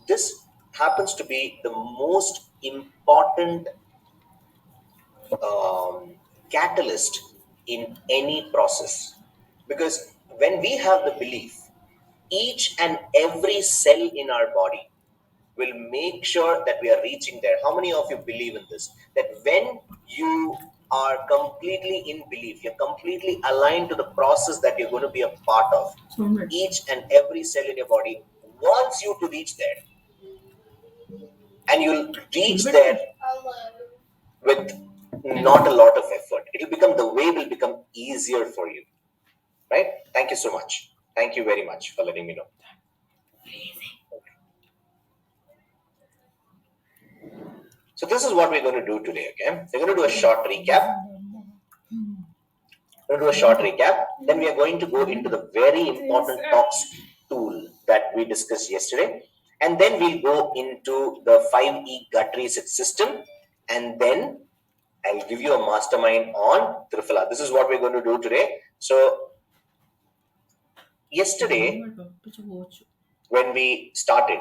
this happens to be the most important catalyst in any process. Because when we have the belief, each and every cell in our body will make sure that we are reaching there. How many of you believe in this? That when you are completely in belief, you're completely aligned to the process that you're going to be a part of, each and every cell in your body wants you to reach there. And you'll reach there with not a lot of effort. It'll become, the way will become easier for you. Right? Thank you so much. Thank you very much for letting me know. So this is what we're going to do today, okay? We're going to do a short recap. Then we are going to go into the very important talks tool that we discussed yesterday. And then we'll go into the 5E gut reset system. And then I'll give you a mastermind on Triphala. This is what we're going to do today. So yesterday, when we started,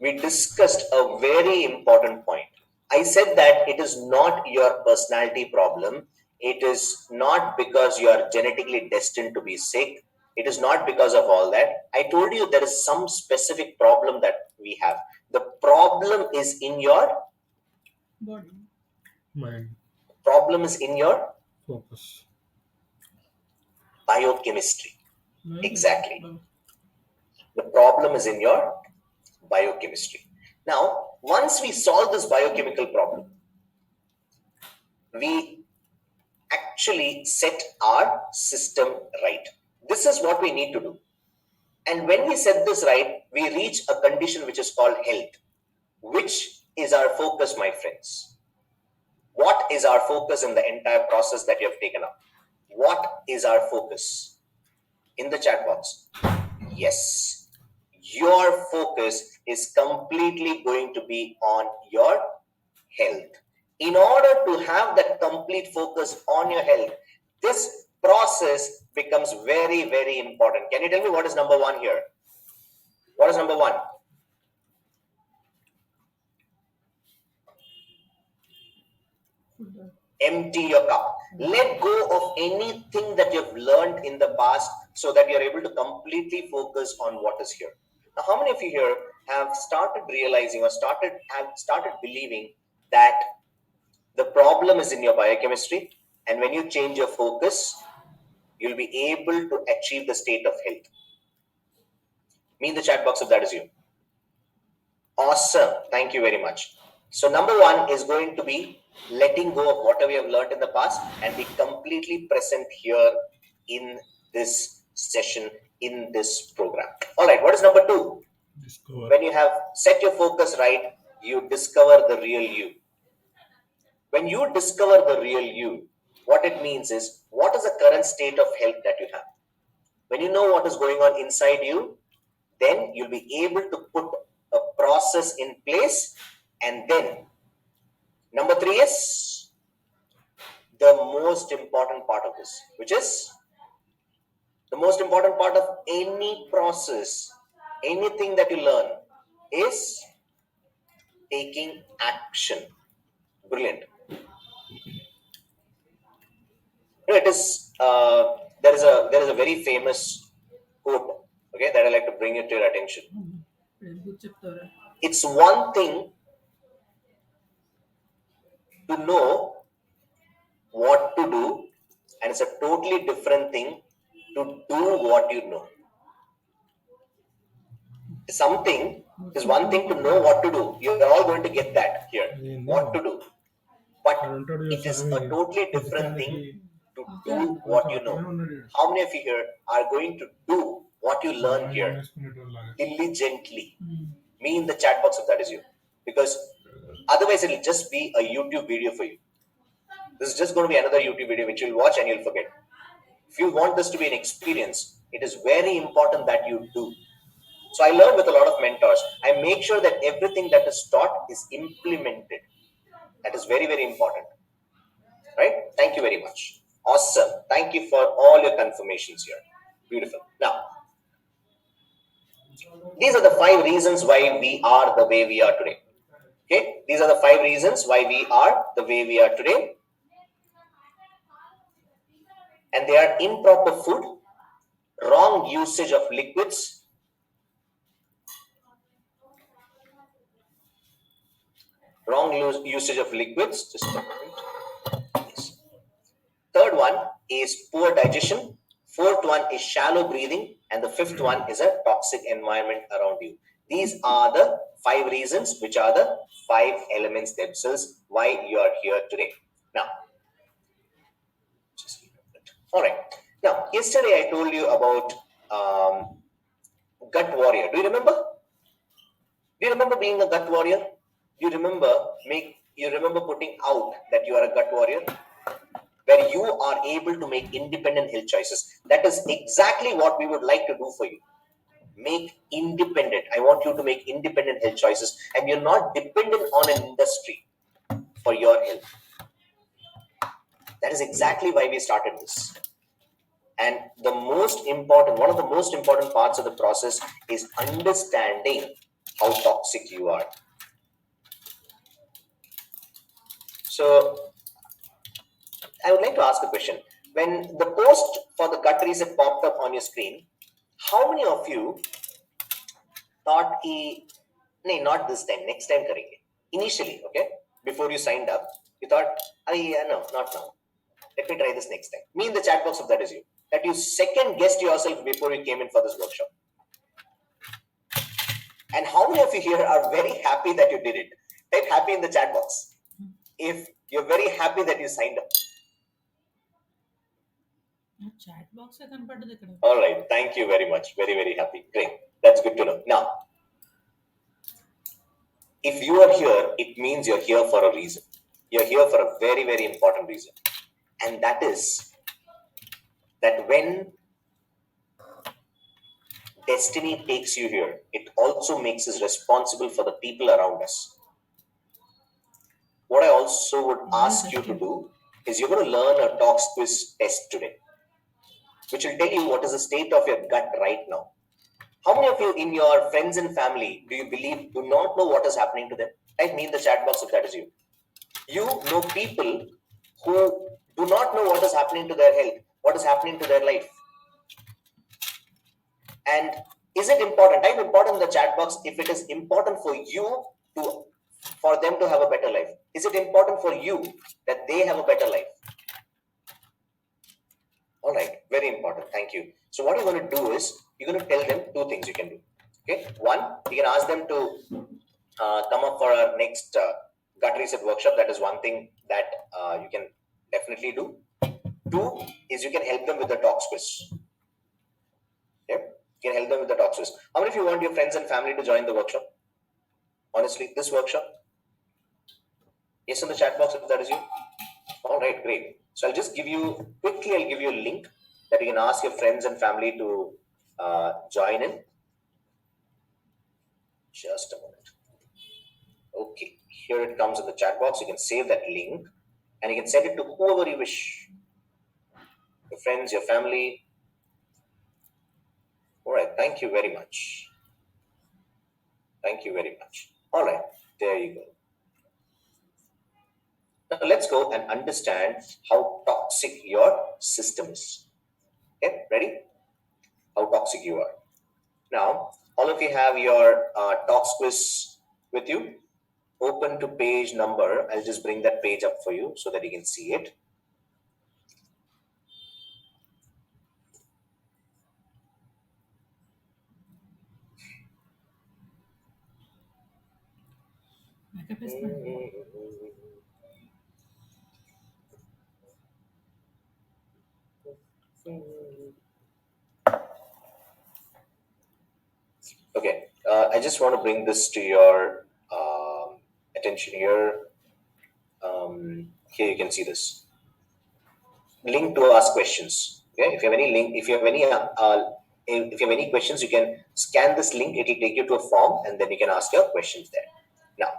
we discussed a very important point. I said that it is not your personality problem. It is not because you are genetically destined to be sick. It is not because of all that. I told you there is some specific problem that we have. The problem is in your body, mind. Problem is in your Focus. Biochemistry. Mind. Exactly. The problem is in your biochemistry. Now, once we solve this biochemical problem, we actually set our system right. This is what we need to do. And when we set this right, we reach a condition which is called health, which is our focus, my friends. What is our focus in the entire process that you have taken up? What is our focus? In the chat box. Yes. Your focus is completely going to be on your health. In order to have that complete focus on your health, this process becomes very, very important. Can you tell me what is number one here? What is number one? Empty your cup. Let go of anything that you've learned in the past so that you're able to completely focus on what is here. Now, how many of you here have started realizing or have started believing that the problem is in your biochemistry, and when you change your focus, you'll be able to achieve the state of health? Me in the chat box if that is you. Awesome. Thank you very much. So number one is going to be letting go of whatever you have learned in the past and be completely present here in this session, in this program. All right. What is number two? Discover. When you have set your focus right, you discover the real you. When you discover the real you, what it means is, what is the current state of health that you have? When you know what is going on inside you, then you'll be able to put a process in place. And then number three is the most important part of this, which is the most important part of any process, anything that you learn, is taking action. Brilliant. It is there is a very famous quote, okay, that I like to bring it to your attention. It's one thing to know what to do, and it's a totally different thing to do what you know. Something is one thing to know what to do. You're all going to get that here, what to do. But it is a totally different thing to do what you know. How many of you here are going to do what you learn here diligently? Me in the chat box if that is you. Because otherwise it'll just be a YouTube video for you. This is just going to be another YouTube video which you'll watch and you'll forget. If you want this to be an experience, it is very important that you do. So I learn with a lot of mentors. I make sure that everything that is taught is implemented. That is very, very important. Right? Thank you very much. Awesome. Thank you for all your confirmations here. Beautiful. Now, These are the 5 reasons why we are the way we are today. Okay, these are the 5 reasons why we are the way we are today. And they are improper food, wrong usage of liquids, usage of liquids. Just a moment. Yes. Third one is poor digestion. Fourth one is shallow breathing. And the fifth one is a toxic environment around you. These are the 5 reasons, which are the 5 elements themselves, why you are here today. Now, all right. Now, yesterday I told you about gut warrior. Do you remember? Do you remember being a gut warrior? You remember putting out that you are a gut warrior, where you are able to make independent health choices. That is exactly what we would like to do for you. Make independent. I want you to make independent health choices, and you're not dependent on an industry for your health. That is exactly why we started this. And one of the most important parts of the process is understanding how toxic you are. So I would like to ask a question. When the post for the gut reset popped up on your screen, how many of you thought, "Nee, not this time, next time karenge." Initially, okay, before you signed up, you thought, no, not now. Let me try this next time. Me in the chat box, if that is you, that you second guessed yourself before you came in for this workshop. And how many of you here are very happy that you did it? Type happy in the chat box if you're very happy that you signed up. Chat box కనపడదు. All right, thank you very much. Very, very happy. Great. That's good to know. Now, if you are here, it means you're here for a reason. You're here for a very, very important reason. And that is that when destiny takes you here, it also makes us responsible for the people around us. What I also would ask you to do is you're going to learn a Talks Quiz test today, which will tell you what is the state of your gut right now. How many of you in your friends and family do you believe do not know what is happening to them? Type me in the chat box if that is you. You know people who do not know what is happening to their health, what is happening to their life. And is it important? Type important in the chat box if it is important for you for them to have a better life. Is it important for you that they have a better life? All right, very important. Thank you. So what you're going to do is you're going to tell them 2 things you can do. Okay, 1, you can ask them to come up for our next gut reset workshop. That is one thing that you can definitely do. 2 is you can help them with the Talks Quiz. Okay, you can help them with the Talks Quiz. How many of you want your friends and family to join the workshop? Honestly, this workshop? Yes, in the chat box if that is you. All right, great. So I'll give you a link that you can ask your friends and family to join in. Just a moment. Okay, here it comes in the chat box. You can save that link and you can send it to whoever you wish. Your friends, your family. All right, thank you very much. Thank you very much. All right, there you go. Now let's go and understand how toxic your system is. Okay, ready? How toxic you are. Now, all of you have your Talks Quiz with you. Open to page number. I'll just bring that page up for you so that you can see it. Okay, I just want to bring this to your attention here. Here you can see this link to ask questions. Okay, if you have any questions, you can scan this link. It will take you to a form, and then you can ask your questions there. Now,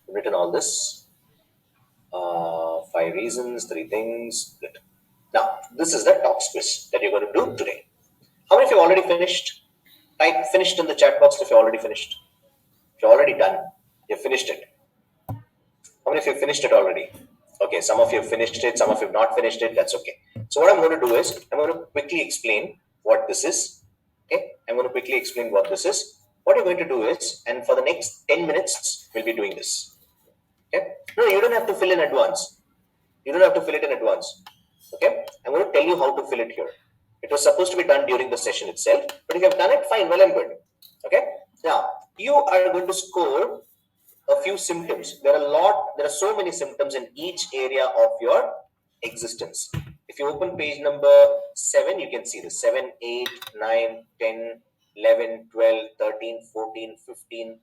I've written all this. 5 reasons, 3 things. Good. Now, this is the Talks Quiz that you're going to do today. How many of you have already finished? Type finished in the chat box if you're already finished. If you're already done, you finished it. How many of you finished it already? Okay, some of you have finished it, some of you have not finished it. That's okay. So what I'm going to do is I'm going to quickly explain what this is. Okay, I'm going to quickly explain what this is. What you're going to do is, and for the next 10 minutes, we'll be doing this. Okay, no, you don't have to fill in advance. You don't have to fill it in advance. Okay, I'm going to tell you how to fill it here. It was supposed to be done during the session itself, but if you have done it, fine, well and good. Okay, now you are going to score a few symptoms. There are so many symptoms in each area of your existence. If you open page number 7, you can see this 7, 8, 9, 10, 11, 12, 13, 14, 15.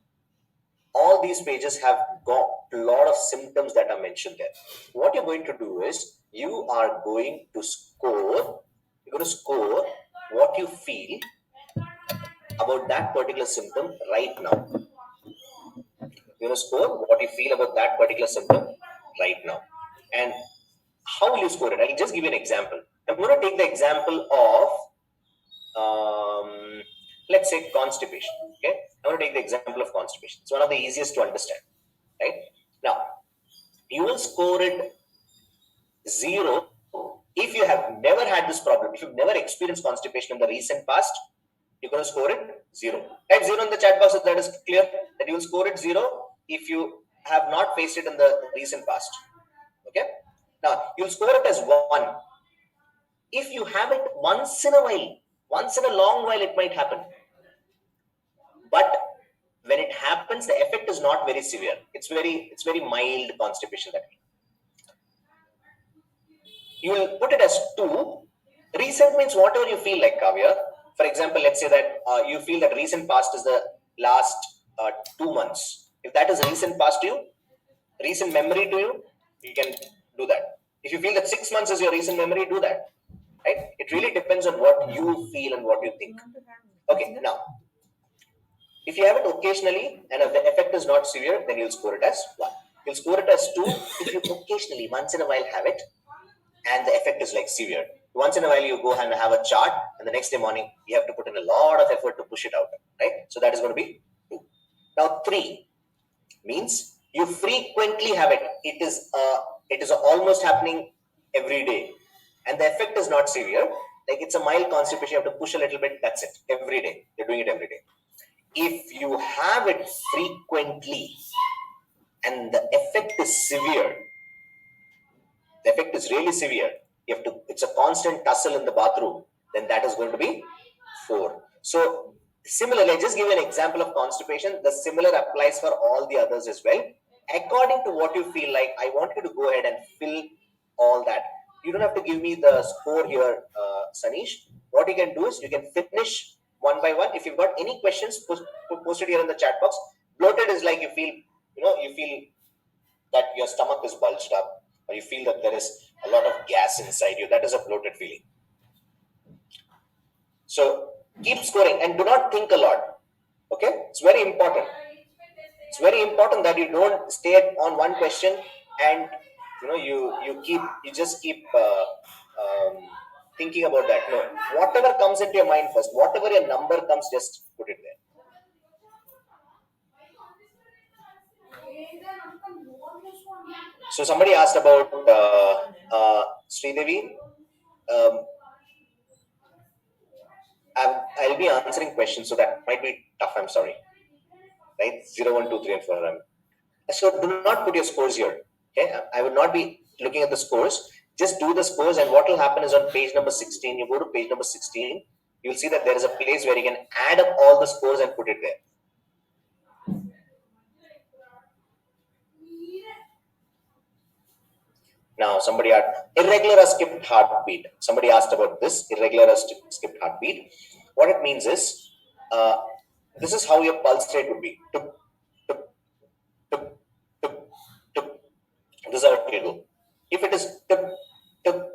All these pages have got a lot of symptoms that are mentioned there. What you're going to do is you're going to score what you feel about that particular symptom right now. You're going to score what you feel about that particular symptom right now. And how will you score it? I'll just give you an example. I'm going to take the example of, let's say, constipation. Okay, I'm going to take the example of constipation. It's one of the easiest to understand. Right now, you will score it 0 if you have never had this problem. If you've never experienced constipation in the recent past, you're going to score it 0. Type 0 in the chat box if that is clear, that you will score it 0 if you have not faced it in the recent past. Okay, now you'll score it as 1 if you have it once in a while. Once in a long while it might happen, but when it happens, the effect is not very severe. It's very mild constipation that way. You will put it as 2. Recent means whatever you feel like, Kavya. For example, let's say that you feel that recent past is the last 2 months. If that is recent past to you, recent memory to you, you can do that. If you feel that 6 months is your recent memory, do that. Right? It really depends on what you feel and what you think. Okay, now, if you have it occasionally and if the effect is not severe, then you'll score it as 1. You'll score it as 2 if you occasionally, once in a while, have it and the effect is like severe. Once in a while you go and have a chart, and the next day morning you have to put in a lot of effort to push it out, right? So that is going to be 2. Now 3 means you frequently have it. It is almost happening every day, and the effect is not severe. Like it's a mild constipation, you have to push a little bit. That's it. Every day you're doing it every day. If you have it frequently and the effect is severe, the effect is really severe, it's a constant tussle in the bathroom, then that is going to be 4. So similarly, I just give you an example of constipation. The similar applies for all the others as well. According to what you feel like, I want you to go ahead and fill all that. You don't have to give me the score here, Sanish. What you can do is you can finish one by one. If you've got any questions, post it here in the chat box. Bloated is like you feel that your stomach is bulged up, or you feel that there is a lot of gas inside you. That is a bloated feeling. So keep scoring and do not think a lot. Okay, it's very important. It's very important that you don't stay on one question and you just keep thinking about that. No, whatever comes into your mind first, whatever your number comes, just put it there. So somebody asked about Sridevi. I'll be answering questions, so that might be tough. I'm sorry. Right? 0, 1, 2, 3, and 4. So do not put your scores here. Okay? I would not be looking at the scores. Just do the scores, and what will happen is on page number 16, you go to page number 16, you'll see that there is a place where you can add up all the scores and put it there. Now, somebody asked irregular or skipped heartbeat. Somebody asked about this irregular or skipped heartbeat. What it means is, this is how your pulse rate would be. Tup, tup, tup, tup, tup. This is how it will go. If it is tup, tup,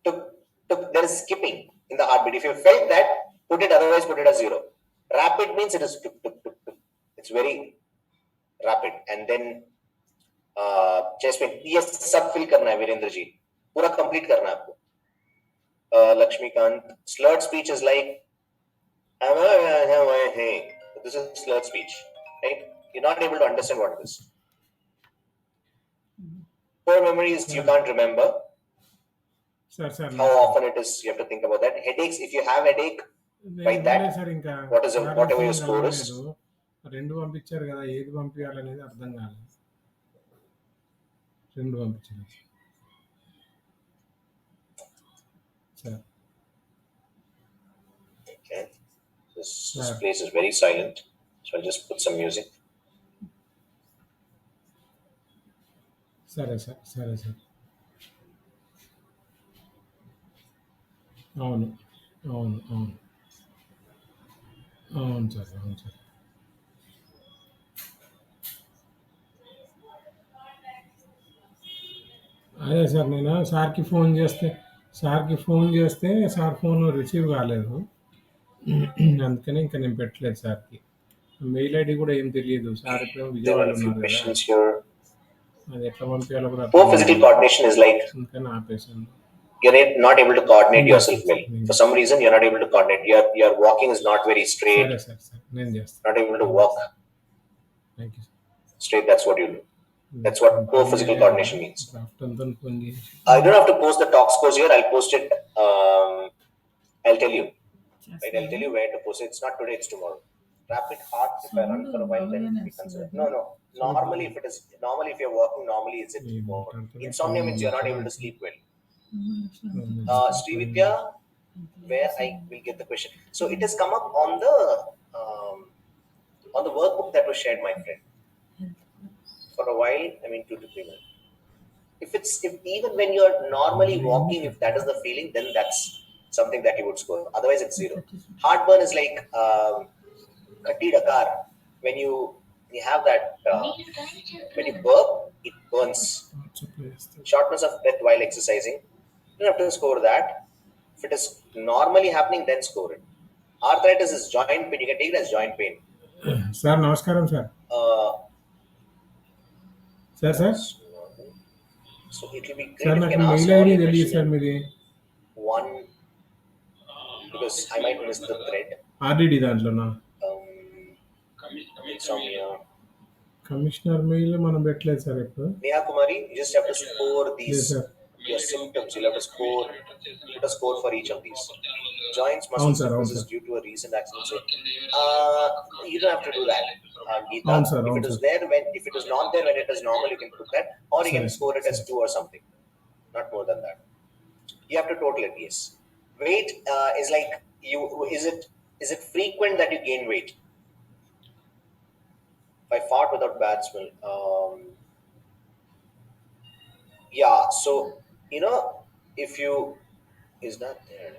tup, tup, there is skipping in the heartbeat. If you felt that, put it. Otherwise, put it as 0. Rapid means it is tup, tup, tup, tup. It's very rapid. And then chest pain, ये सब fill करना है वीरेंद्र जी, पूरा complete करना है आपको. Laxmikant, slurred speech is like This is slurred speech, right? You're not able to understand what it is. Poor memory is you can't remember sir, how often it is. You have to think about that. Headaches, if you have headache, write that. Sir ఇంకా Whatever your score is. రెండు పంపించారు కదా, ఏది పంపించాలనేది అర్థం కాలేదు. రెండు పంపించారు sir. Okay. This place is very silent, so I'll just put some music. సరే సార్, సరే సార్. అవును, అవును, అవును, అవును సార్, అవును సార్. అదే సార్, నేను సార్కి ఫోన్ చేస్తే సార్ ఫోన్ రిసీవ్ కాలేదు. అందుకని ఇంకా నేను పెట్టలేదు సార్కి. మెయిల్ ఐడి కూడా ఏం తెలియదు. సార్ ఇప్పుడు There are విజయవాడలో a few ఉన్నారు కదా, questions here. అది ఎట్లా పంపించాలో కూడా Poor అర్థం physical కాలేదు. coordination is like అందుకని ఆపేసాను. you're not able to coordinate Yes, yourself yes, well. yes. For some reason, you're not able to coordinate. Your walking is not very straight. సరే sir, sir నేను చేస్తాను. Not able to walk thank you sir. straight. That's what you do. That's what poor physical coordination means. Afternoon phone చేసి I don't have to post the talk scores here. I'll post it. I'll tell you. Right? I'll tell you where to post it. It's not today. It's tomorrow. Rapid heart. If I run for a while, then it becomes no. Normally, if you're walking normally, is it more? Insomnia means you're not able to sleep well. Srividya, where I will get the question. So it has come up on the workbook that was shared, my friend. For a while, I mean 2 to 3 minutes. If even when you're normally walking, if that is the feeling, then that's something that you would score. Otherwise, it's 0. Heartburn is like katti dakar. When you have that, when you burp, it burns. Shortness of breath while exercising. You don't have to score that. If it is normally happening, then score it. Arthritis is joint pain. You can take it as joint pain. Sir నమస్కారం sir. Sir sir So it will be great sir if you నాకు can ask mail all ID your తెలియదు questions. Sir మీది. One, because I might miss the thread. ఆర్డిడి దాంట్లోనా? Insomnia. Commissioner mail మనం పెట్టలేదు sir ఎప్పుడు. Neha Kumari, you just have to score లేదు these sir. your symptoms. You'll have to put a score for each of these. Joints, అవును muscle sir, అవును sickness is sir. due to a recent accident. So, you don't have to do that, Geeta. అవును sir, If అవును it is sir. there if it is not there when it is normal, you can put that, or you can Sorry, score it as sorry. 2 or something, not more than that. You have to total it. Yes. Weight is like is it frequent that you gain weight? If I fart without bad smell. Yeah, so if you is that there?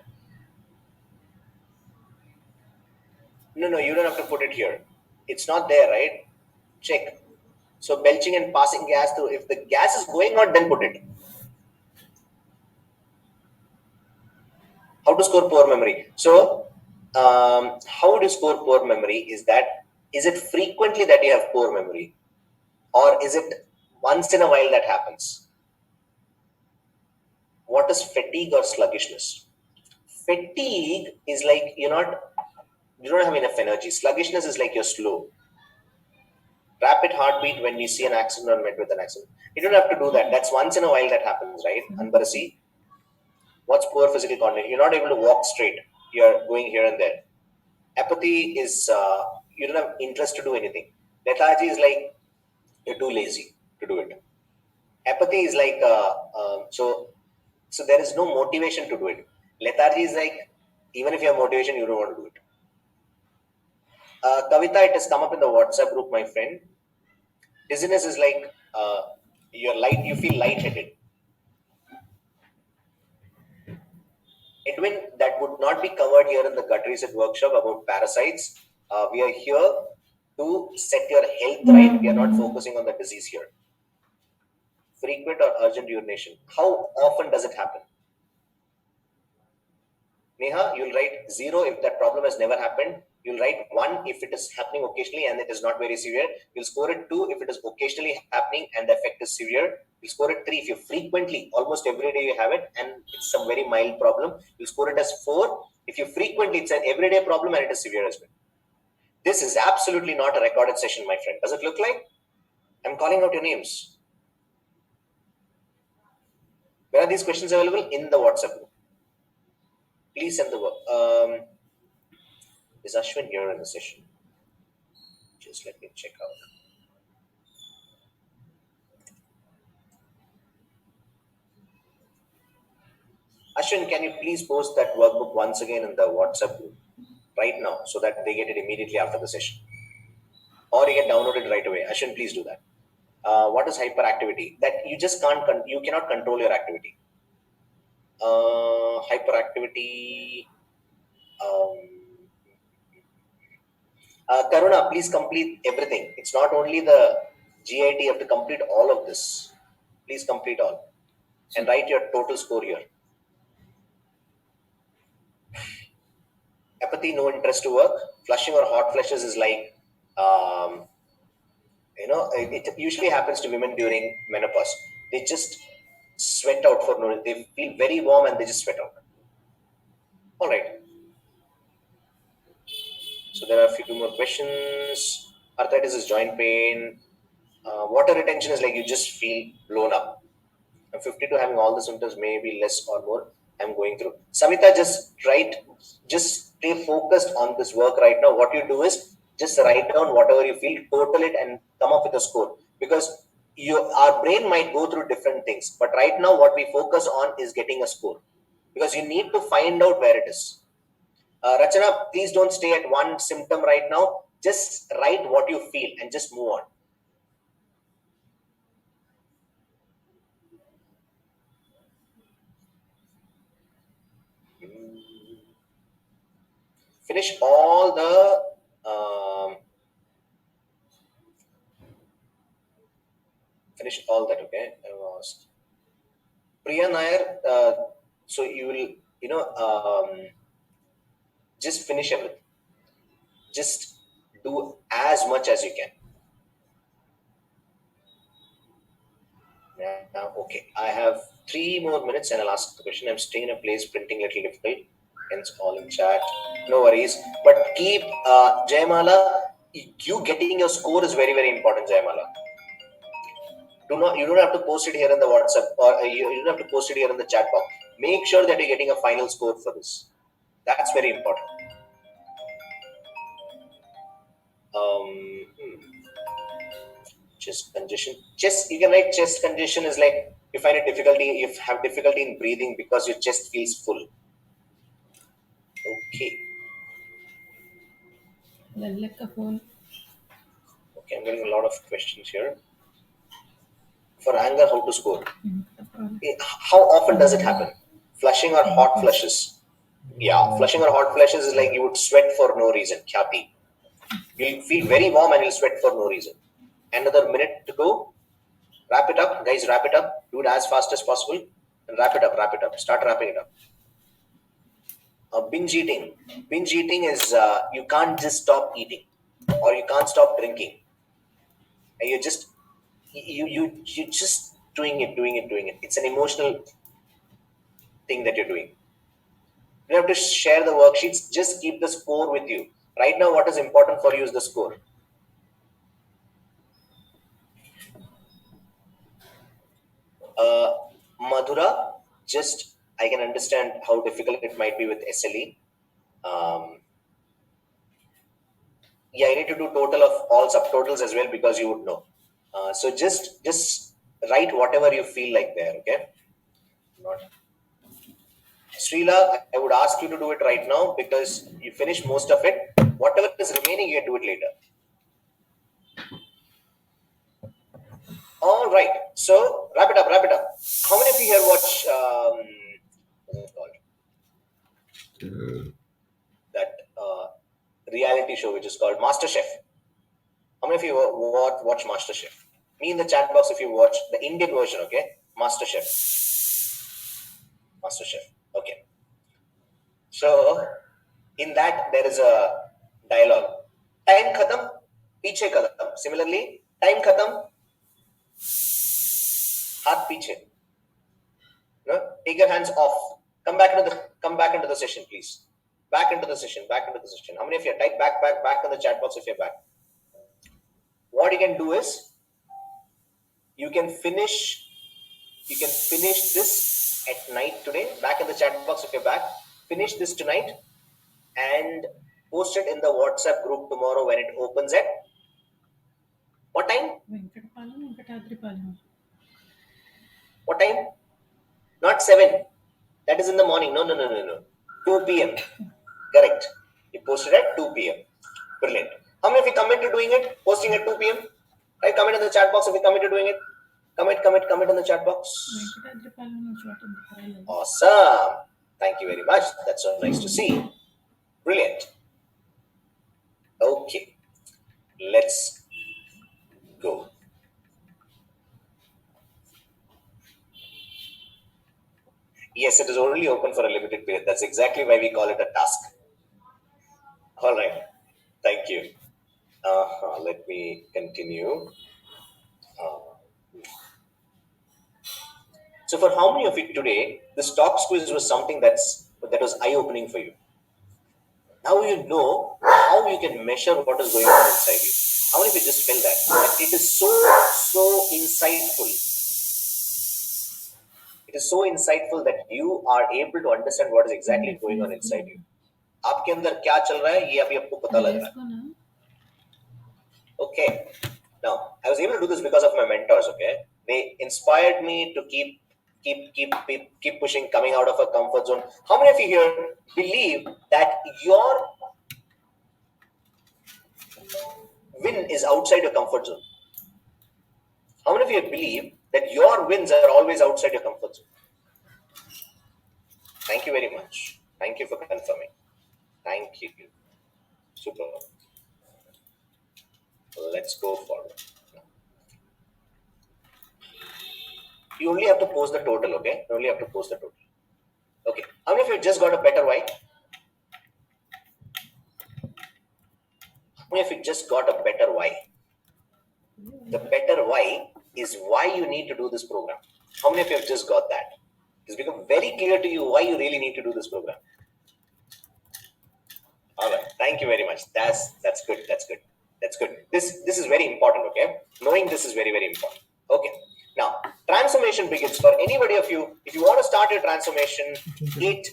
No, you don't have to put it here. It's not there, right? Check. So belching and passing gas through. If the gas is going out, then put it. How to score poor memory? So how would you score poor memory? Is it frequently that you have poor memory, or is it once in a while that happens? What is fatigue or sluggishness? Fatigue is like you don't have enough energy. Sluggishness is like you're slow. Rapid heartbeat when we see an accident or met with an accident. You don't have to do that. That's once in a while that happens, right? Anbarasi, what's poor physical coordination? You're not able to walk straight. You're going here and there. Apathy is you don't have interest to do anything. Lethargy is like you're too lazy to do it. Apathy is like so there is no motivation to do it. Lethargy is like even if you have motivation, you don't want to do it. Kavita, it has come up in the WhatsApp group, my friend. Dizziness is like you feel lightheaded. Edwin, that would not be covered here in the gut reset workshop about parasites. We are here to set your health right. We are not focusing on the disease here. Frequent or urgent urination. How often does it happen? Neha, you'll write 0 if that problem has never happened. You'll write 1 if it is happening occasionally and it is not very severe. You'll score it 2 if it is occasionally happening and the effect is severe. You'll score it 3 if you frequently, almost every day you have it and it's some very mild problem. You'll score it as 4 if you frequently, it's an everyday problem and it is severe as well. This is absolutely not a recorded session, my friend. Does it look like? I'm calling out your names. Where are these questions available? In the WhatsApp group. Please send the work. Is Ashwin here in the session? Just let me check out. Ashwin, can you please post that workbook once again in the WhatsApp group right now so that they get it immediately after the session? Or you can download it right away. Ashwin, please do that. What is hyperactivity? That you just can't, you cannot control your activity. Hyperactivity. Karuna, please complete everything. It's not only the GIT, you have to complete all of this. Please complete all. And write your total score here. Apathy, no interest to work. Flushing or hot flushes is like, it usually happens to women during menopause. They just sweat out for no reason. They feel very warm and they just sweat out. All right. So there are a few more questions. Arthritis is joint pain. Water retention is like you just feel blown up. I'm 52, having all the symptoms, maybe less or more. I'm going through. Savita, just stay focused on this work right now. What you do is just write down whatever you feel, total it, and come up with a score. Because our brain might go through different things, but right now what we focus on is getting a score. Because you need to find out where it is. Rachana, please don't stay at one symptom right now. Just write what you feel and just move on. Finish all the finish all that, okay? Priya Nair, so you will, just finish everything. Just do as much as you can. Okay, I have 3 more minutes and I'll ask the question. I'm staying in a place, printing a little difficult, hence all in chat. No worries. But keep, Jayamala, you getting your score is very, very important, Jayamala. You don't have to post it here in the WhatsApp, or you don't have to post it here in the chat box. Make sure that you're getting a final score for this. That's very important. Chest congestion. You can write chest congestion is like you have difficulty in breathing because your chest feels full. Okay. Okay, I'm getting a lot of questions here. For anger, how to score? How often does it happen? Flushing or hot flushes? Yeah, flushing or hot flushes is like you would sweat for no reason. Khyati. You'll feel very warm and you'll sweat for no reason. Another minute to go. Wrap it up, guys. Wrap it up. Do it as fast as possible. And wrap it up. Start wrapping it up. Binge eating. Binge eating is you can't just stop eating, or you can't stop drinking. And you just doing it. It's an emotional thing that you're doing. You have to share the worksheets. Just keep the score with you. Right now, what is important for you is the score. Madhura, I can understand how difficult it might be with SLE. Yeah, you need to do total of all subtotals as well because you would know. So just write whatever you feel like there, okay? Srila, I would ask you to do it right now because you finish most of it. Whatever is remaining, you can do it later. All right. So wrap it up. How many of you here watch that reality show which is called MasterChef? How many of you watch MasterChef? Me in the chat box if you watch the Indian version, okay? MasterChef. Okay. So in that there is a dialogue. Time khatam, piche kadam. Similarly, time khatam, haath piche. No? Take your hands off. Come back into the session, please. Back into the session. How many of you type back in the chat box if you're back? What you can do is you can finish this at night today. Back in the chat box if you're back. Finish this tonight and post it in the WhatsApp group tomorrow when it opens at what time? What time? Not 7. That is in the morning. No. 2 p.m. Correct. You posted at 2 p.m. Brilliant. How many of you commit to doing it? Posting at 2 p.m. Right? Comment in the chat box if you commit to doing it. Comment in the chat box. Awesome. Thank you very much. That's so nice to see. Brilliant. Okay. Let's go. Yes, it is only open for a limited period. That's exactly why we call it a task. All right. Thank you. Let me continue. So for how many of you today, the stock quiz was something that was eye-opening for you? Now you know how you can measure what is going on inside you. How many of you just felt that? It is so insightful. It is so insightful that you are able to understand what is exactly going on inside you. आपके अंदर क्या चल रहा है ये अभी आपको पता लग रहा है. Okay. Now, I was able to do this because of my mentors, okay? They inspired me to keep pushing, coming out of a comfort zone. How many of you here believe that your win is outside your comfort zone? How many of you believe that your wins are always outside your comfort zone? Thank you very much. Thank you for confirming. Thank you. Super. Let's go forward. You only have to post the total, okay? You only have to post the total. Okay. How many of you just got a better why? How many of you just got a better why? The better why is why you need to do this program. How many of you have just got that? It's become very clear to you why you really need to do this program. All right. Thank you very much. That's good. That's good. This is very important, okay? Knowing this is very, very important. Okay. Now, transformation begins for anybody of you. If you want to start your transformation, it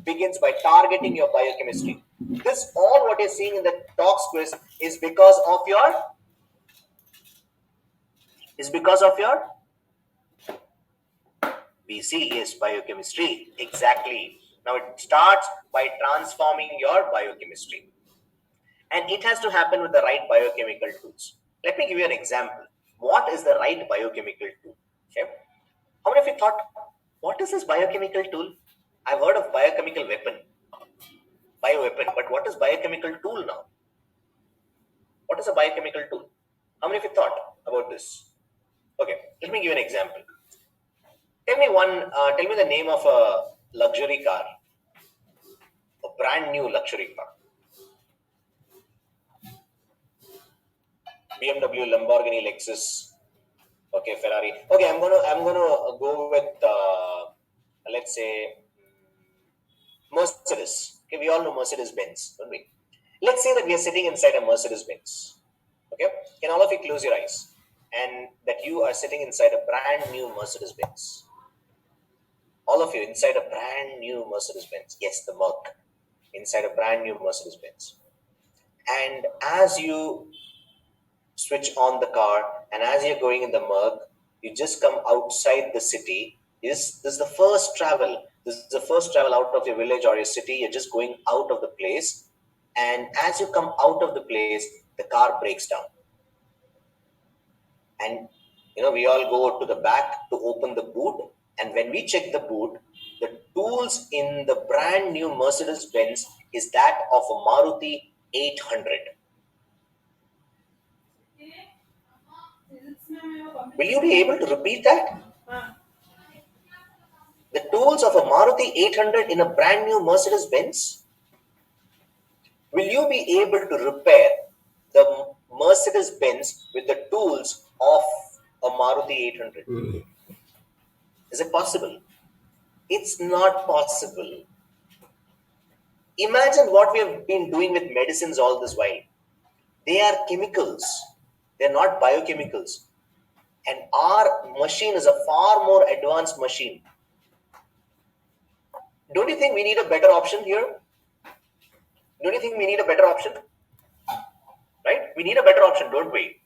begins by targeting your biochemistry. This all what you're seeing in the talks quiz is because of your BC, yes, biochemistry. Exactly. Now it starts by transforming your biochemistry. And it has to happen with the right biochemical tools. Let me give you an example. What is the right biochemical tool? Okay. How many of you thought, what is this biochemical tool? I've heard of biochemical weapon, bioweapon, but what is biochemical tool now? What is a biochemical tool? How many of you thought about this? Okay, let me give you an example. Tell me the name of a luxury car, a brand new luxury car. BMW, Lamborghini, Lexus, okay, Ferrari. Okay, I'm gonna go with let's say Mercedes. Okay, we all know Mercedes Benz, don't we? Let's say that we are sitting inside a Mercedes Benz. Okay, can all of you close your eyes and that you are sitting inside a brand new Mercedes Benz? All of you inside a brand new Mercedes Benz. Yes, the Merc inside a brand new Mercedes Benz. And as you switch on the car and as you're going in the Merc, you just come outside the city. This is the first travel. This is the first travel out of your village or your city. You're just going out of the place. And as you come out of the place, the car breaks down. And we all go to the back to open the boot. And when we check the boot, the tools in the brand new Mercedes Benz is that of a Maruti 800. Will you be able to repeat that? The tools of a Maruti 800 in a brand new Mercedes Benz? Will you be able to repair the Mercedes Benz with the tools of a Maruti 800? Is it possible? It's not possible. Imagine what we have been doing with medicines all this while. They are chemicals. They're not biochemicals. And our machine is a far more advanced machine. Don't you think we need a better option here? Don't you think we need a better option? Right? We need a better option, don't we?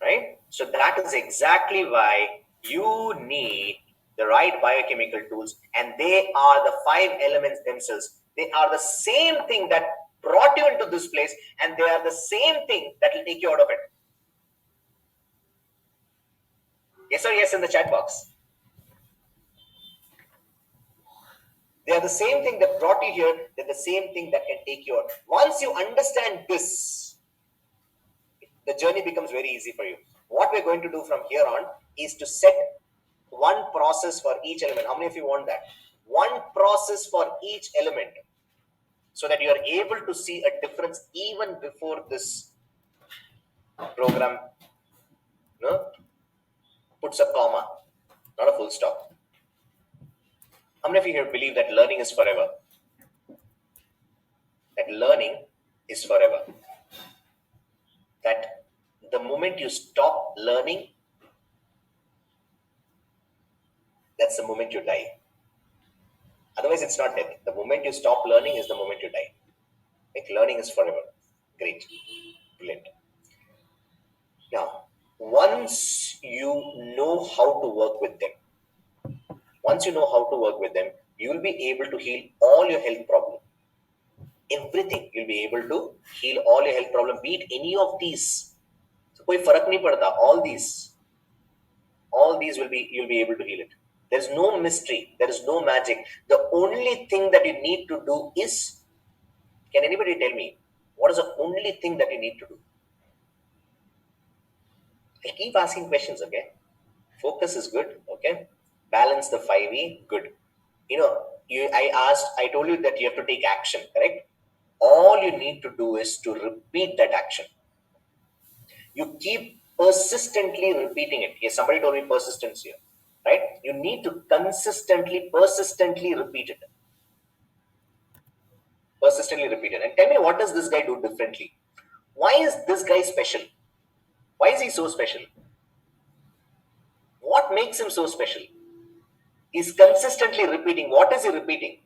Right? So that is exactly why you need the right biochemical tools, and they are the 5 elements themselves. They are the same thing that brought you into this place, and they are the same thing that will take you out of it. Yes or yes in the chat box. They are the same thing that brought you here. They're the same thing that can take you out. Once you understand this, the journey becomes very easy for you. What we're going to do from here on is to set one process for each element. How many of you want that? One process for each element, so that you are able to see a difference even before this program puts a comma, not a full stop. How many of you here believe that learning is forever? That learning is forever. That the moment you stop learning, that's the moment you die. Otherwise, it's not death. The moment you stop learning is the moment you die. Like, learning is forever. Great. Brilliant. Now, once you know how to work with them, you will be able to heal all your health problems. Everything. You'll be able to heal all your health problems. Be it any of these. So, koi farak nahi padta. All these you'll be able to heal it. There's no mystery. There is no magic. The only thing that you need to do is, can anybody tell me, what is the only thing that you need to do? I keep asking questions, okay? Focus is good, okay? Balance the 5E, good. I told you that you have to take action, correct? All you need to do is to repeat that action. You keep persistently repeating it. Yes, somebody told me persistence here, right? You need to persistently repeat it. Persistently repeat it. And tell me, what does this guy do differently? Why is this guy special? Why is he so special? What makes him so special? He's consistently repeating. What is he repeating?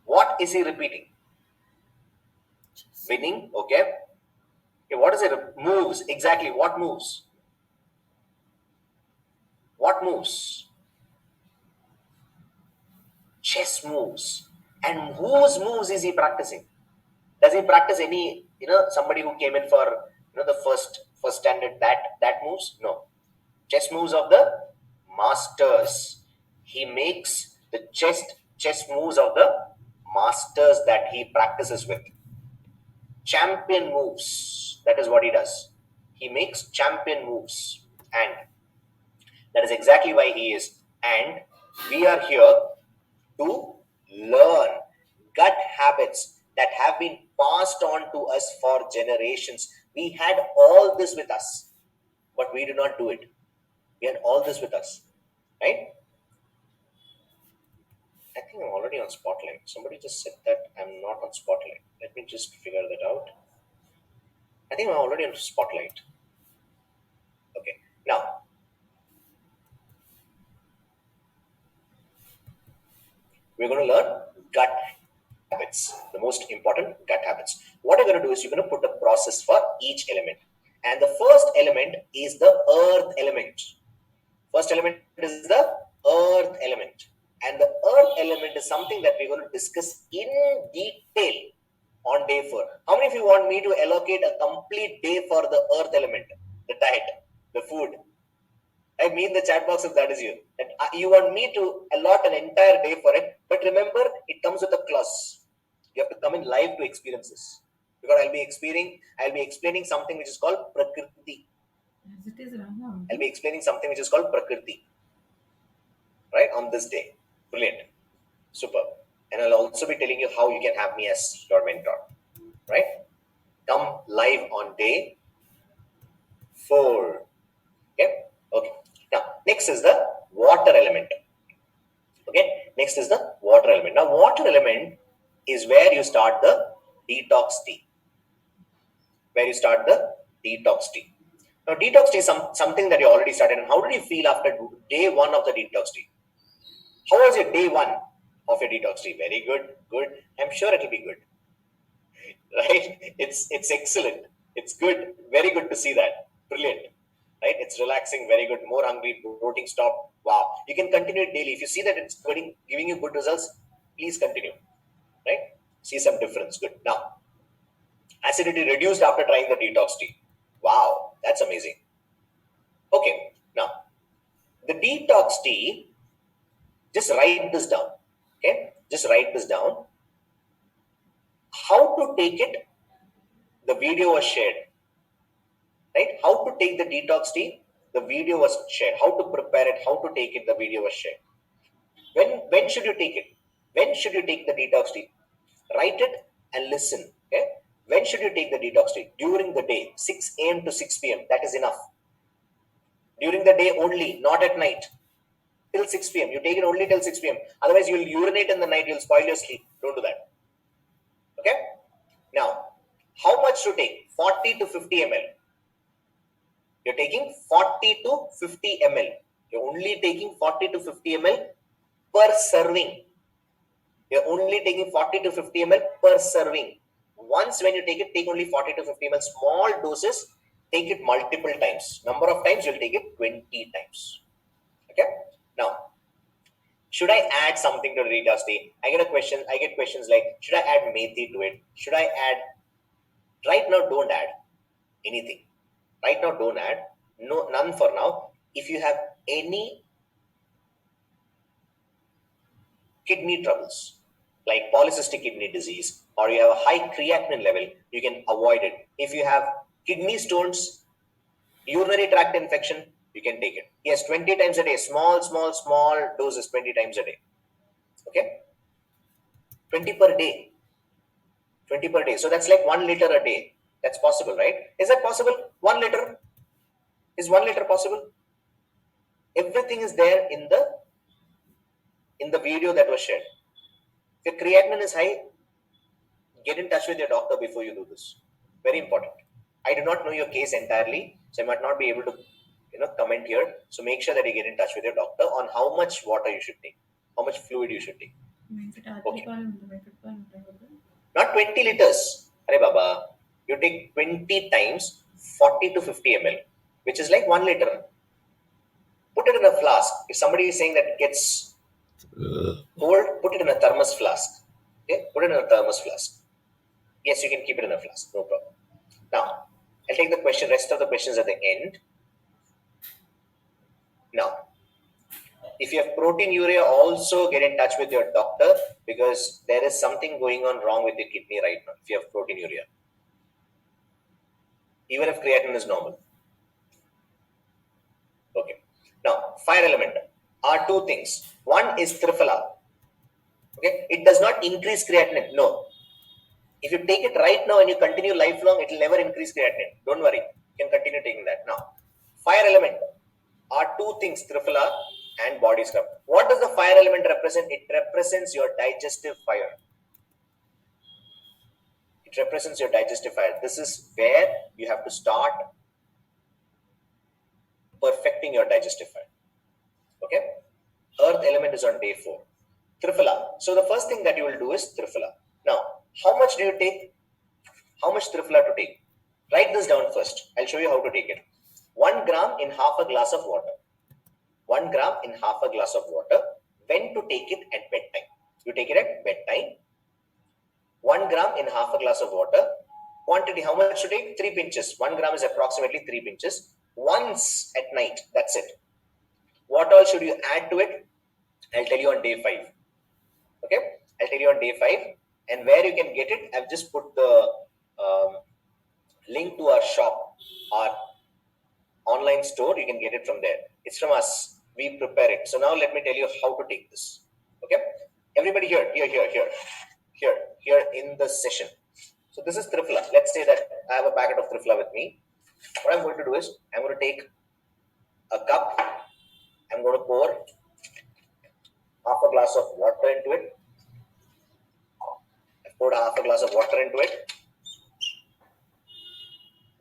What is he repeating? Winning, okay. What is it? Moves. Exactly. What moves? What moves? Chess moves. And whose moves is he practicing? Does he practice any, somebody who came in for, the first standard that moves? No. Chess moves of the masters. He makes the chess moves of the masters that he practices with. Champion moves. That is what he does. He makes champion moves. And that is exactly why he is. And we are here to learn gut habits that have been passed on to us for generations. We had all this with us, but we do not do it. We had all this with us, right? I think I'm already on Spotlight. Somebody just said that I'm not on Spotlight. Let me just figure that out. I think I'm already on Spotlight. Okay. Now, we're going to learn gut habits, the most important gut habits. What you're going to do is you're going to put a process for each element. And the first element is the earth element. First element is the earth element. And the earth element is something that we're going to discuss in detail on day 4. How many of you want me to allocate a complete day for the earth element, the diet, the food? I mean the chat box if that is you. That you want me to allot an entire day for it. But remember, it comes with a clause. You have to come in live to experience this. Because I'll be explaining something which is called Prakriti. As it is, Rama. I'll be explaining something which is called Prakriti. Right? On this day. Brilliant. Superb. And I'll also be telling you how you can have me as your mentor. Right? Come live on day 4. Okay? Okay. Now, next is the water element. Okay? Next is the water element. Now, water element is where you start the detox tea. Where you start the detox tea. Now, detox tea is something that you already started. And how did you feel after day one of the detox tea? How was your day one of your detox tea? Very good, good. I'm sure it'll be good. Right? It's excellent. It's good. Very good to see that. Brilliant. Right? It's relaxing, very good. More hungry, bloating stop. Wow. You can continue it daily. If you see that it's giving you good results, please continue. Right? See some difference. Good. Now, acidity reduced after trying the detox tea. Wow, that's amazing. Okay, now the detox tea, just write this down. Okay, just write this down. How to take it, the video was shared. Right? How to take the detox tea, the video was shared. How to prepare it, how to take it, the video was shared. When should you take it? When should you take the detox tea? Write it and listen. Okay? When should you take the detox tea? During the day, 6 a.m. to 6 p.m. That is enough. During the day only, not at night. Till 6 p.m. You take it only till 6 p.m. Otherwise, you'll urinate in the night, you'll spoil your sleep. Don't do that. Okay? Now, how much to take? 40 to 50 ml. You're taking 40 to 50 ml. You're only taking 40 to 50 ml per serving. You're only taking 40 to 50 ml per serving. Once when you take it, take only 40 to 50 ml. Small doses, take it multiple times. Number of times, you'll take it 20 times. Okay? Now, should I add something to the detox tea? I get questions like, should I add methi to it? Should I add? Right now, don't add anything. Right now, don't add. No, none for now. If you have any kidney troubles, like polycystic kidney disease, or you have a high creatinine level, you can avoid it. If you have kidney stones, urinary tract infection, you can take it. Yes, 20 times a day. Small doses, 20 times a day. Okay? 20 per day. 20 per day. So that's like 1 liter a day. That's possible, right? Is that possible? 1 liter? Is 1 liter possible? Everything is there in the video that was shared. If your creatinine is high, get in touch with your doctor before you do this. Very important. I do not know your case entirely, so I might not be able to comment here. So make sure that you get in touch with your doctor on how much water you should take, how much fluid you should take. Okay. Not 20 liters. Arey Baba, you take 20 times 40 to 50 ml, which is like 1 liter. Put it in a flask. If somebody is saying that it gets cold, put it in a thermos flask. Okay, put it in a thermos flask. Yes, you can keep it in a flask, no problem. Now, I'll take the rest of the questions at the end. Now, if you have proteinuria, also get in touch with your doctor because there is something going on wrong with your kidney right now if you have proteinuria. Even if creatinine is normal. Okay. Now, fire element are two things. One is Triphala. Okay. It does not increase creatinine. No. If you take it right now and you continue lifelong, it will never increase creatinine. Don't worry. You can continue taking that. Now, fire element are two things, Triphala and body scrub. What does the fire element represent? It represents your digestive fire. It represents your digestive fire. This is where you have to start perfecting your digestive fire. Okay? Earth element is on day 4. Triphala. So the first thing that you will do is Triphala. Now, how much do you take? How much Triphala to take? Write this down first. I'll show you how to take it. 1 gram in half a glass of water. 1 gram in half a glass of water. When to take it at bedtime? You take it at bedtime. 1 gram in half a glass of water. Quantity, how much to take? 3 pinches. 1 gram is approximately 3 pinches. Once at night. That's it. What all should you add to it? I'll tell you on day 5. Okay? I'll tell you on day 5. And where you can get it, I've just put the link to our shop, our online store. You can get it from there. It's from us. We prepare it. So now let me tell you how to take this. Okay? Everybody here in the session. So this is Triphala. Let's say that I have a packet of Triphala with me. What I'm going to do is, I'm going to take a cup. I'm going to pour half a glass of water into it. I've poured half a glass of water into it.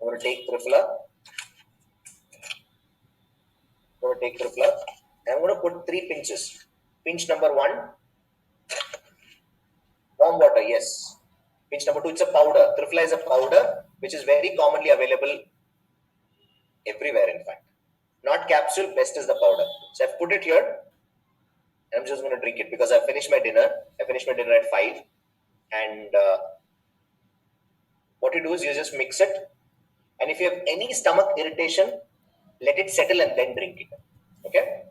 I'm going to take Triphala. And I'm going to put 3 pinches. Pinch number 1, warm water, yes. Pinch number 2, it's a powder. Triphala is a powder which is very commonly available everywhere, in fact. Not capsule, best is the powder. So I've put it here. I'm just going to drink it because I finished my dinner. I finished my dinner at 5. And what you do is you just mix it. And if you have any stomach irritation, let it settle and then drink it. Okay?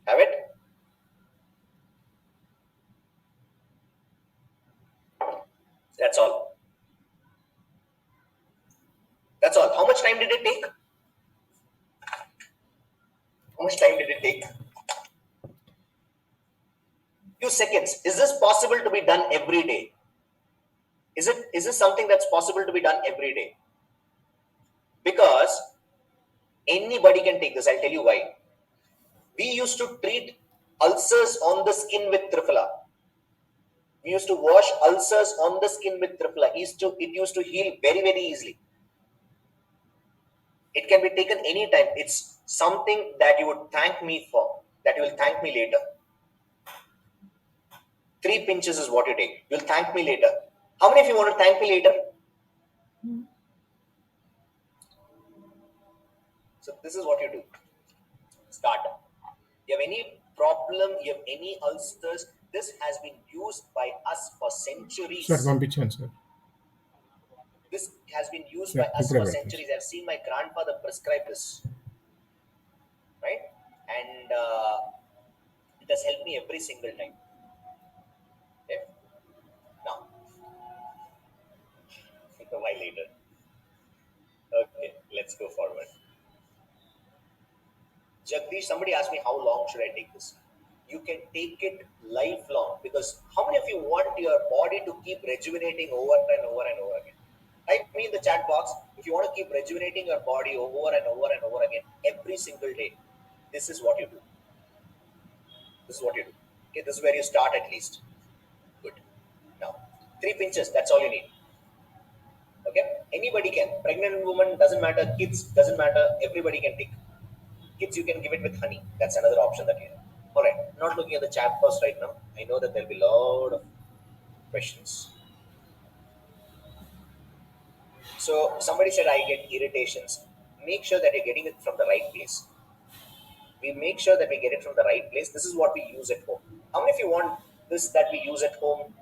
Have it. That's all. That's all. How much time did it take? How much time did it take? Few seconds. Is this possible to be done every day? Is this something that's possible to be done every day? Because anybody can take this. I'll tell you why. We used to treat ulcers on the skin with Triphala. We used to wash ulcers on the skin with Triphala. It used to heal very, very easily. It can be taken anytime. It's something that you would thank me for, that you will thank me later. 3 pinches is what you take. You'll thank me later. How many of you want to thank me later? So this is what you do. Start. You have any problem, you have any ulcers, this has been used by us for centuries. Sir పంపించాను sir. This has been used by us for centuries. I've seen my grandfather prescribe this. Right? And it has helped me every single time. Okay? Now, a while later. Okay, let's go forward. Jagdish, somebody asked me how long should I take this? You can take it lifelong, because how many of you want your body to keep rejuvenating over and over and over again? Type me in the chat box if you want to keep rejuvenating your body over and over and over again every single day. This is what you do. This is what you do. Okay, this is where you start at least. Good. Now, 3 pinches, that's all you need. Okay, anybody can. Pregnant woman, doesn't matter. Kids, doesn't matter. Everybody can take. Kids, you can give it with honey. That's another option that you have. All right, not looking at the chat box right now. I know that there'll be a lot of questions. So somebody said I get irritations. Make sure that you're getting it from the right place. We make sure that we get it from the right place. This is what we use at home. How many of you want this that we use at home?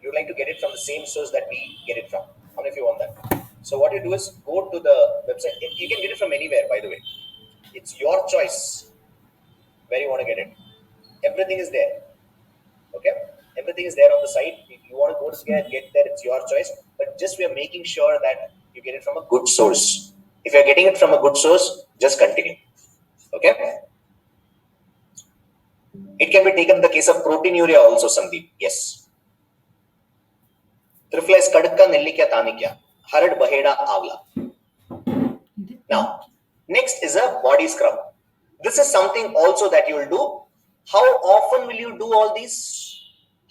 You'd like to get it from the same source that we get it from. How many of you want that? So what you do is go to the website. You can get it from anywhere, by the way. It's your choice where you want to get it. Everything is there. Okay? Everything is there on the site. If you want to go to get there, it's your choice. But just we are making sure that you get it from a good source. If you're getting it from a good source, just continue. Okay? It can be taken in the case of proteinuria also, Sandeep. Yes. Triphala is kadka, nellikya, tanikya. Harad, baheda, avla. Now, next is a body scrub. This is something also that you will do. How often will you do all these?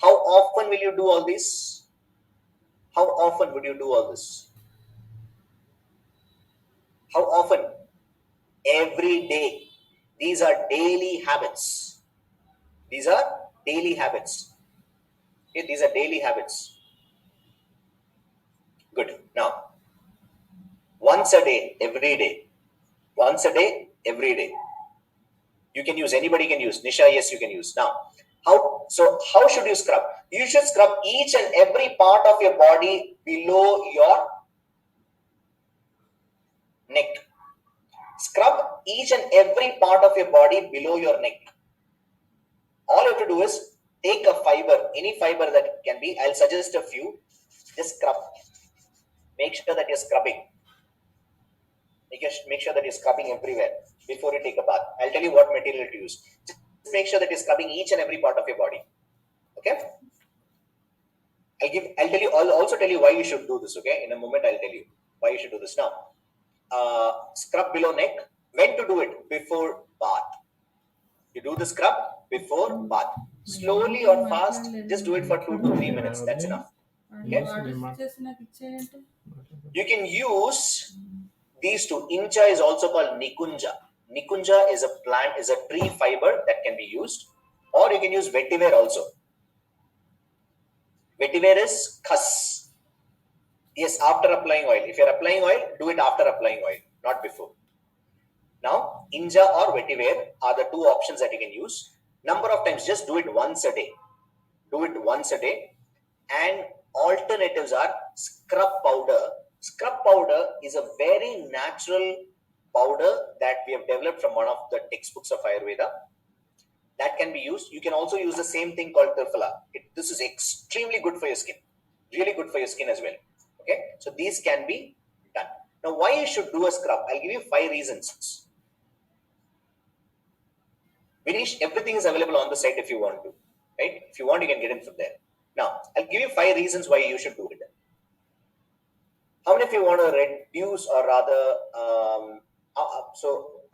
How often will you do all this? How often would you do all this? How often? Every day. These are daily habits. These are daily habits. Okay, these are daily habits. Good. Now, once a day, every day. Once a day, every day. You can use, anybody can use. Nisha, yes, you can use. Now, how should you scrub? You should scrub each and every part of your body below your neck. Scrub each and every part of your body below your neck. All you have to do is take a fiber, any fiber that can be. I'll suggest a few. Just scrub. Make sure that you're scrubbing. Make sure that you're scrubbing everywhere before you take a bath. I'll tell you what material to use. Just make sure that you're scrubbing each and every part of your body. Okay? I'll also tell you why you should do this. Okay? In a moment, I'll tell you why you should do this. Now, scrub below neck. When to do it? Before bath. You do the scrub before bath. Slowly or fast, just do it for 2 to 3 minutes. That's enough. Okay? You can use these two. Incha is also called nikunja. Nikunja is a plant, is a tree fiber that can be used, or you can use vetiver also. Vetiver is khas. Yes, after applying oil. If you're applying oil, do it after applying oil, not before. Now, inja or vetiver are the two options that you can use. Number of times, just do it once a day. Do it once a day. And alternatives are scrub powder. Scrub powder is a very natural powder that we have developed from one of the textbooks of Ayurveda. That can be used. You can also use the same thing called Triphala. This is extremely good for your skin. Really good for your skin as well. Okay, so these can be done. Now, why you should do a scrub? I'll give you 5 reasons. Vinish, everything is available on the site if you want to. Right? If you want, you can get it from there. Now, I'll give you 5 reasons why you should do it. How many of you want to reduce, or rather, how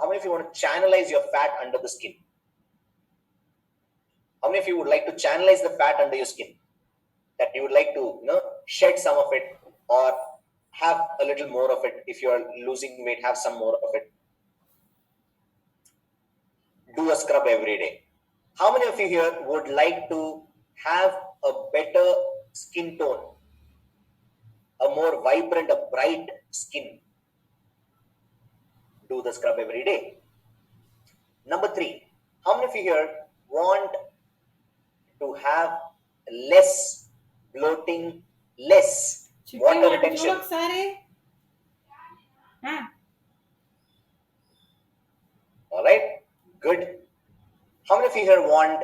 many of you want to channelize your fat under the skin? How many of you would like to channelize the fat under your skin? That you would like to, shed some of it, or have a little more of it. If you are losing weight, have some more of it. Do a scrub every day. How many of you here would like to have a better skin tone, a more vibrant, a bright skin? Do the scrub every day. Number 3, how many of you here want to have less bloating, less water retention? All right, good. How many of you here want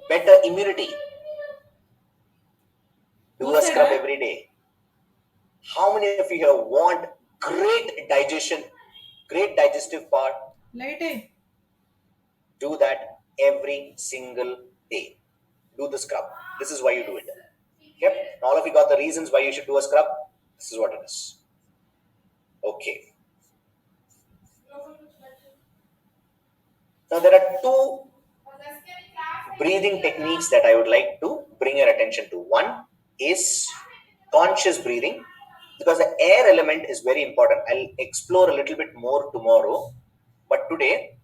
better immunity? Do a scrub every day. How many of you here want great digestion, great digestive part? Do that every single day. Do the scrub. This is why you do it. Yep. All of you got the reasons why you should do a scrub. This is what it is. Okay. Now there are 2 breathing techniques that I would like to bring your attention to. One is conscious breathing, because the air element is very important. I'll explore a little bit more tomorrow, but today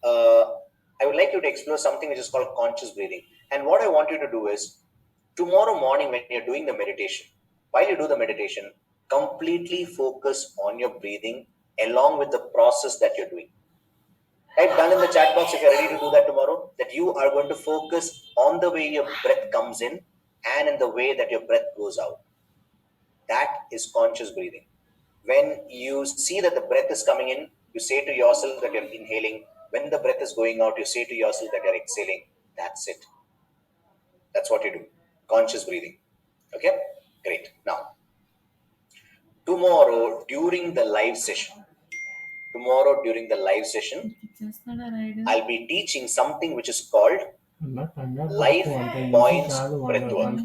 I would like you to explore something which is called conscious breathing. And what I want you to do is, tomorrow morning when you're doing the meditation, while you do the meditation, completely focus on your breathing along with the process that you're doing. Type done in the chat box if you're ready to do that tomorrow, that you are going to focus on the way your breath comes in and in the way that your breath goes out. That is conscious breathing. When you see that the breath is coming in, you say to yourself that you're inhaling. When the breath is going out, you say to yourself that you're exhaling. That's it. That's what you do. Conscious breathing. Okay? Great. Now, tomorrow during the live session, I'll be teaching something which is called life points breathwork.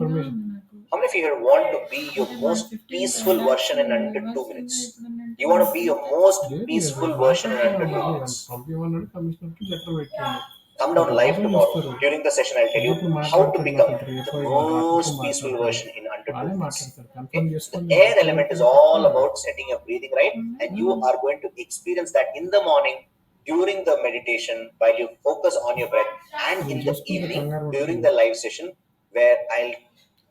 How many of you here want to be your most peaceful version in under 2 minutes? You want to be your most peaceful version in under 2 minutes? Come down live tomorrow. During the session, I'll tell you how to become the most peaceful version in under 2 minutes. Okay? The air element is all about setting your breathing right, and you are going to experience that in the morning during the meditation while you focus on your breath, and in the evening during the live session where I'll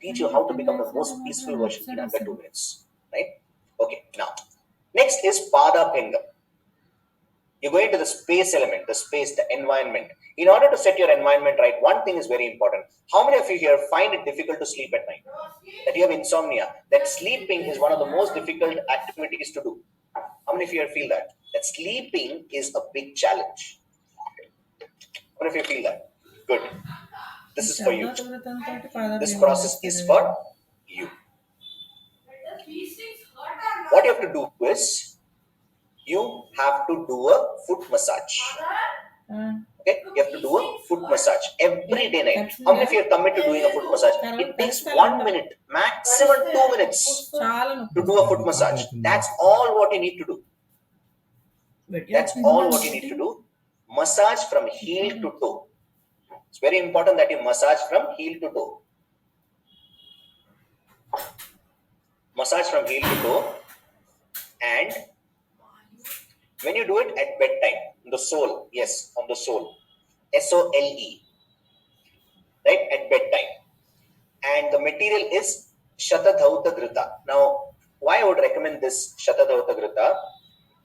teach you how to become the most peaceful version in under 2 minutes. Right? Okay. Now, next is Pada Pingam. You go into the space element, the environment. In order to set your environment right, one thing is very important. How many of you here find it difficult to sleep at night? That you have insomnia? That sleeping is one of the most difficult activities to do. How many of you here feel that? That sleeping is a big challenge. How many of you feel that? Good. This is for you. This process is for you. What you have to do is, you have to do a foot massage. Okay, you have to do a foot massage every day night. How many of you are committed to doing a foot massage? It takes 1 minute, maximum 2 minutes to do a foot massage. That's all what you need to do. That's all what you need to do. Massage from heel to toe. It's very important that you massage from heel to toe. Massage from heel to toe, and when you do it at bedtime, the sole, yes, on the sole, SOLE, right, at bedtime. And the material is Shatadhauta Grita. Now, why I would recommend this Shatadhauta Grita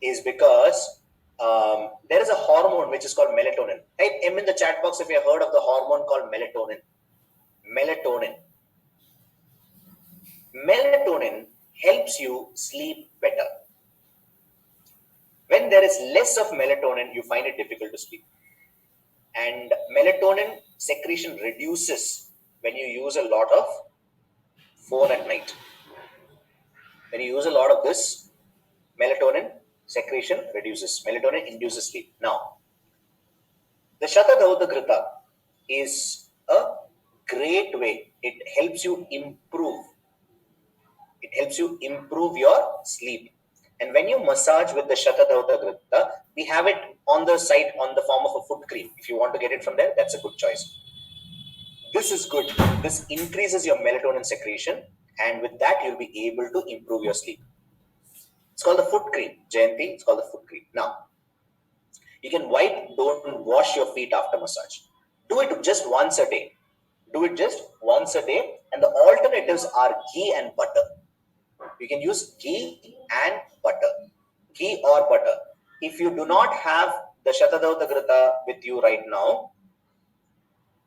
is because there is a hormone which is called melatonin. Type M in the chat box if you have heard of the hormone called melatonin. Melatonin. Melatonin helps you sleep better. When there is less of melatonin, you find it difficult to sleep. And melatonin secretion reduces when you use a lot of phone at night. When you use a lot of this, melatonin secretion reduces. Melatonin induces sleep. Now, the Shatadhauta Grita is a great way. It helps you improve. It helps you improve your sleep. And when you massage with the Shatadhauta Grita, we have it on the site on the form of a foot cream. If you want to get it from there, that's a good choice. This is good. This increases your melatonin secretion, and with that, you'll be able to improve your sleep. It's called the foot cream, Jayanti. It's called the foot cream. Now, you can don't wash your feet after massage. Do it just once a day. Do it just once a day, and the alternatives are ghee and butter. You can use ghee and butter. Ghee or butter. If you do not have the Shatadhauta Grita with you right now,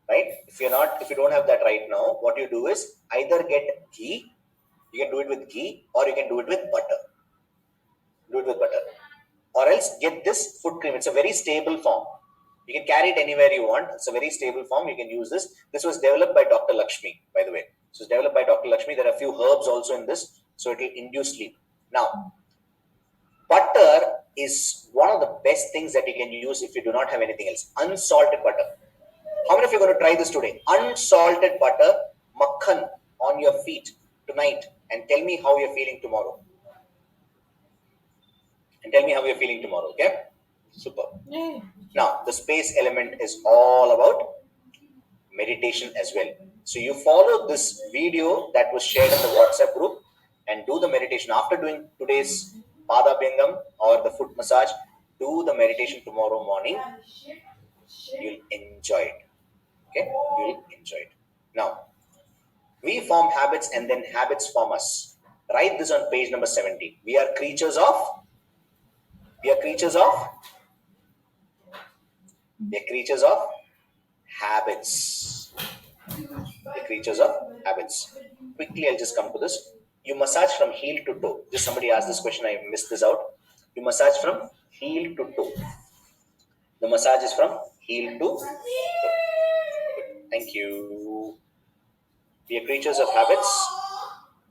right? If you don't have that right now, what you do is either get ghee, you can do it with ghee, or you can do it with butter. Do it with butter. Or else get this foot cream. It's a very stable form. You can carry it anywhere you want. It's a very stable form. You can use this. This was developed by Dr. Lakshmi, by the way. So it's developed by Dr. Lakshmi. There are a few herbs also in this, so it will induce sleep. Now, butter is one of the best things that you can use if you do not have anything else. Unsalted butter. How many of you are going to try this today? Unsalted butter, makhan on your feet tonight, and tell me how you're feeling tomorrow. Okay? Super. Yeah. Now, the space element is all about meditation as well. So you follow this video that was shared in the WhatsApp group and do the meditation. After doing today's Pada Bindam or the foot massage, do the meditation tomorrow morning. You'll enjoy it. Okay? You'll enjoy it. Now, we form habits and then habits form us. Write this on page number 70. We are creatures of habits. The creatures of habits. Quickly, I'll just come to this. You massage from heel to toe. Just somebody asked this question, I missed this out. You massage from heel to toe. The massage is from heel to toe. Thank you. We are creatures of habits.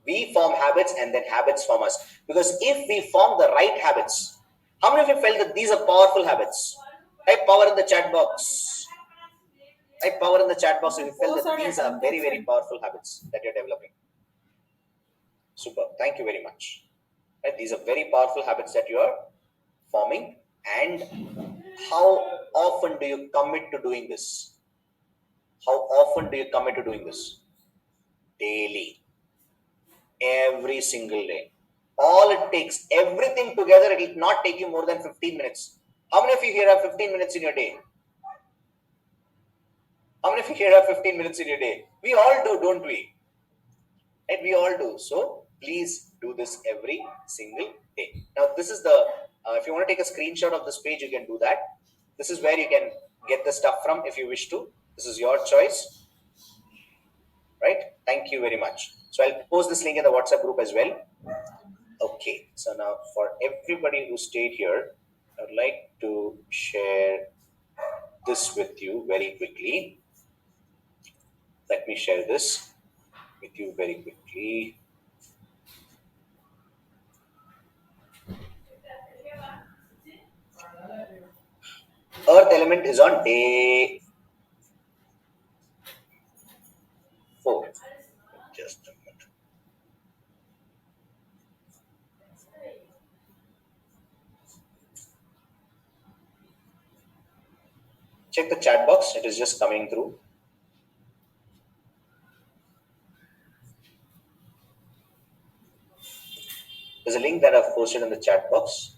We form habits and then habits form us. Because if we form the right habits, how many of you felt that these are powerful habits? Type power in the chat box. Type power in the chat box if you felt that these are very, very powerful habits that you're developing. Super. Thank you very much. Right? These are very powerful habits that you are forming. And how often do you commit to doing this? Daily. Every single day. All it takes, everything together, it will not take you more than 15 minutes. How many of you here have 15 minutes in your day? We all do, don't we? Right? We all do. So please do this every single day. Now, this is the, if you want to take a screenshot of this page, you can do that. This is where you can get the stuff from if you wish to. This is your choice. Right? Thank you very much. So I'll post this link in the WhatsApp group as well. Okay. So now for everybody who stayed here, I would like to share this with you very quickly. Let me share this with you very quickly. Earth element is on day 4. Just a minute. Check the chat box. It is just coming through. There's a link that I've posted in the chat box.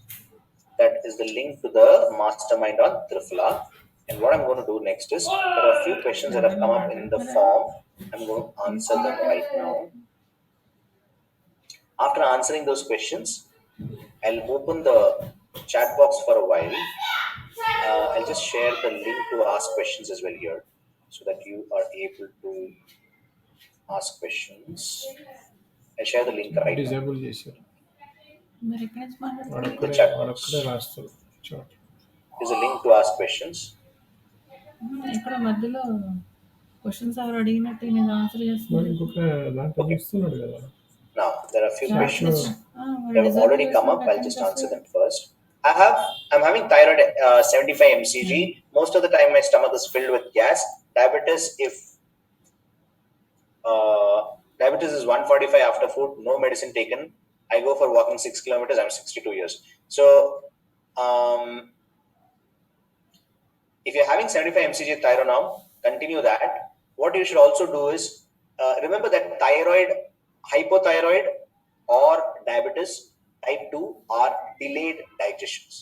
That is the link to the mastermind on Triphala. And what I'm going to do next is, there are a few questions that have come up in the form. I'm going to answer them right now. After answering those questions, I'll open the chat box for a while. I'll just share the link to ask questions as well here, so that you are able to ask questions. I'll share the link right now. Disable చేశారు మరి ఎక్కడి నుంచి మాట్లాడుతున్నారు? వాడొక్కడే రాస్తారు chat There's a link to ask questions. ఇక్కడ మధ్యలో questions ఎవరు అడిగినట్టు నేను ఆన్సర్ మరి చేస్తున్నాను. ఇంకొక దాంట్లో ఇస్తున్నాడు కదా Now, there are a few Chat questions లో, that have already come up. I'll just answer them first. I'm having thyroid 75 mcg. Most of the time, my stomach is filled with gas. Diabetes, if diabetes is 145 after food, no medicine taken. I go for walking 6 kilometers. I'm 62 years. So, if you're having 75 mcg thyroid now, continue that. What you should also do is, remember that thyroid, hypothyroid, or diabetes type 2 are delayed digestions.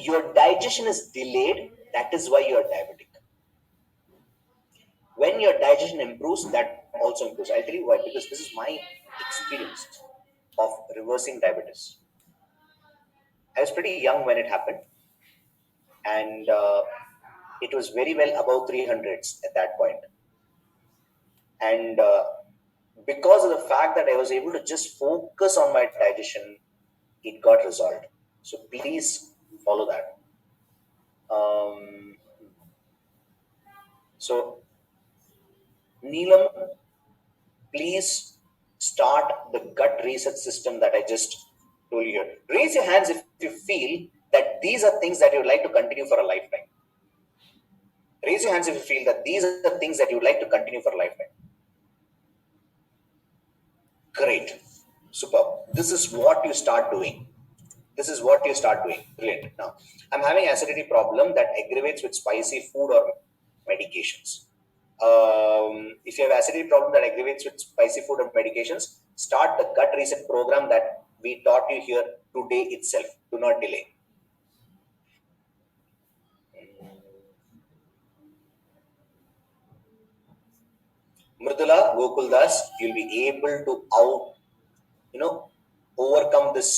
Your digestion is delayed, that is why you are diabetic. When your digestion improves, that also improves. I'll tell you why, because this is my experience of reversing diabetes. I was pretty young when it happened, and it was very well above 300s at that point. And because of the fact that I was able to just focus on my digestion, it got resolved. So please follow that. So Neelam, please start the gut reset system that I just told you here. Raise your hands if you feel that these are things that you would like to continue for a lifetime. Raise your hands if you feel that these are the things that you would like to continue for a lifetime. Great. Superb. This is what you start doing. Brilliant. Now, I'm having acidity problem that aggravates with spicy food or medications. If you have acidity problem that aggravates with spicy food or medications, start the gut reset program that we taught you here today itself. Do not delay. Mridula, Gokuldas, you'll be able to overcome this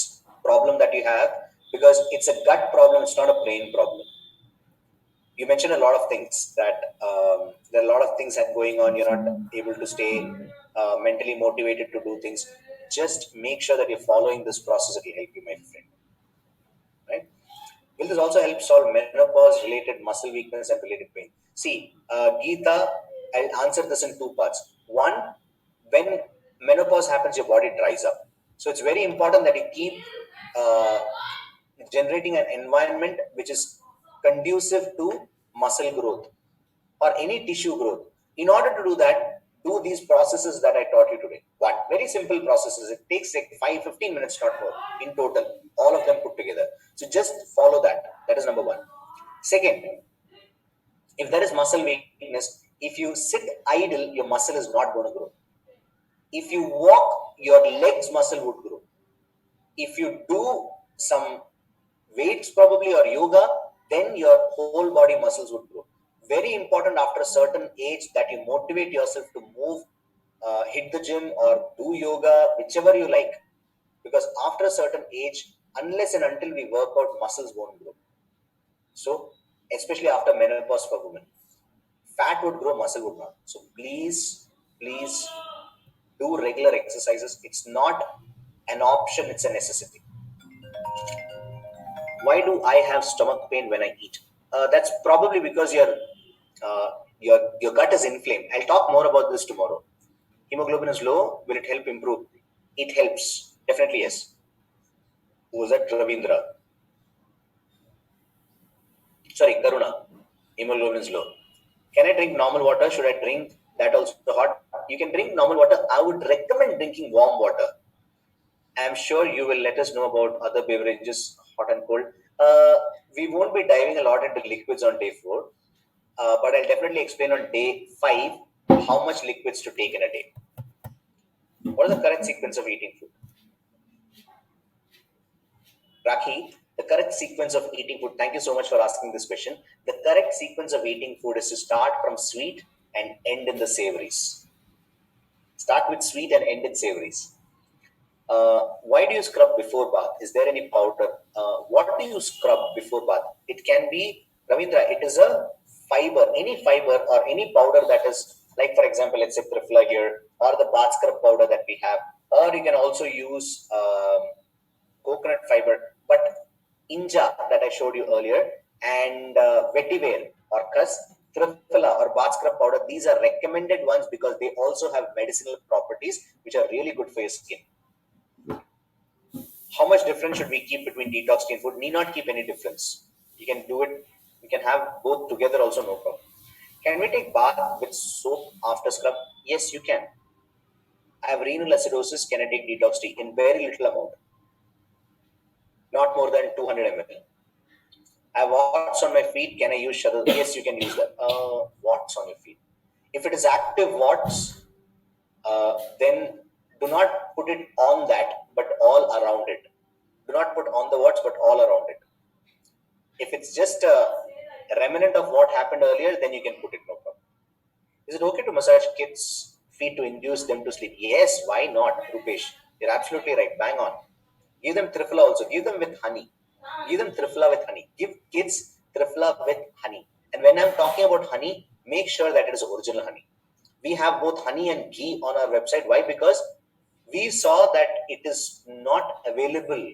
problem that you have, because it's a gut problem, it's not a brain problem. You mentioned a lot of things that there are a lot of things that are going on. You're not able to stay mentally motivated to do things. Just make sure that you're following this process. It will help you, my friend. Right? Will this also help solve menopause-related muscle weakness and related pain? See, Geeta, I'll answer this in two parts. One, when menopause happens, your body dries up. So it's very important that you keep generating an environment which is conducive to muscle growth or any tissue growth. In order to do that, do these processes that I taught you today. One, very simple processes. It takes like 5-15 minutes, not more, in total, all of them put together. So just follow that. That is number one. Second, if there is muscle weakness, if you sit idle, your muscle is not going to grow. If you walk, your legs muscle would grow. If you do some weights probably or yoga, then your whole body muscles would grow. Very important after a certain age that you motivate yourself to move, hit the gym or do yoga, whichever you like. Because after a certain age, unless and until we work out, muscles won't grow. So, especially after menopause for women, fat would grow, muscle would not. So please do regular exercises. It's not an option, it's a necessity. Why do I have stomach pain when I eat? That's probably because your gut is inflamed. I'll talk more about this tomorrow. Hemoglobin is low. Will it help improve? It helps. Definitely yes. Who was that? Ravindra. Sorry, Karuna. Hemoglobin is low. Can I drink normal water? Should I drink that also hot? You can drink normal water. I would recommend drinking warm water. I'm sure you will let us know about other beverages, hot and cold. We won't be diving a lot into liquids on day 4, but I'll definitely explain on day 5 how much liquids to take in a day. What is the correct sequence of eating food? Rakhi, the correct sequence of eating food. Thank you so much for asking this question. The correct sequence of eating food is to start from sweet and end in the savories. Start with sweet and end in savories. Why do you scrub before bath? Is there any powder? What do you scrub before bath? It can be, Ravindra, it is a fiber, any fiber or any powder that is, like for example, let's say Trifla here, or the bath scrub powder that we have, or you can also use coconut fiber, but Inja that I showed you earlier, and vetiver or Kas, Trifla or bath scrub powder, these are recommended ones because they also have medicinal properties which are really good for your skin. How much difference should we keep between detox tea and food? Need not keep any difference. You can do it. You can have both together also, no problem. Can we take bath with soap after scrub? Yes, you can. I have renal acidosis. Can I take detox tea in very little amount? Not more than 200 ml. I have warts on my feet. Can I use shuttle? Yes, you can use that. Warts on your feet. If it is active warts, then do not put it on that, but all around it. Do not put on the warts, but all around it. If it's just a remnant of what happened earlier, then you can put it, no problem. Is it okay to massage kids' feet to induce them to sleep? Yes, why not, Rupesh? You're absolutely right. Bang on. Give them Trifla also. Give them with honey. Give them Trifla with honey. Give kids Trifla with honey. And when I'm talking about honey, make sure that it is original honey. We have both honey and ghee on our website. Why? Because we saw that it is not available.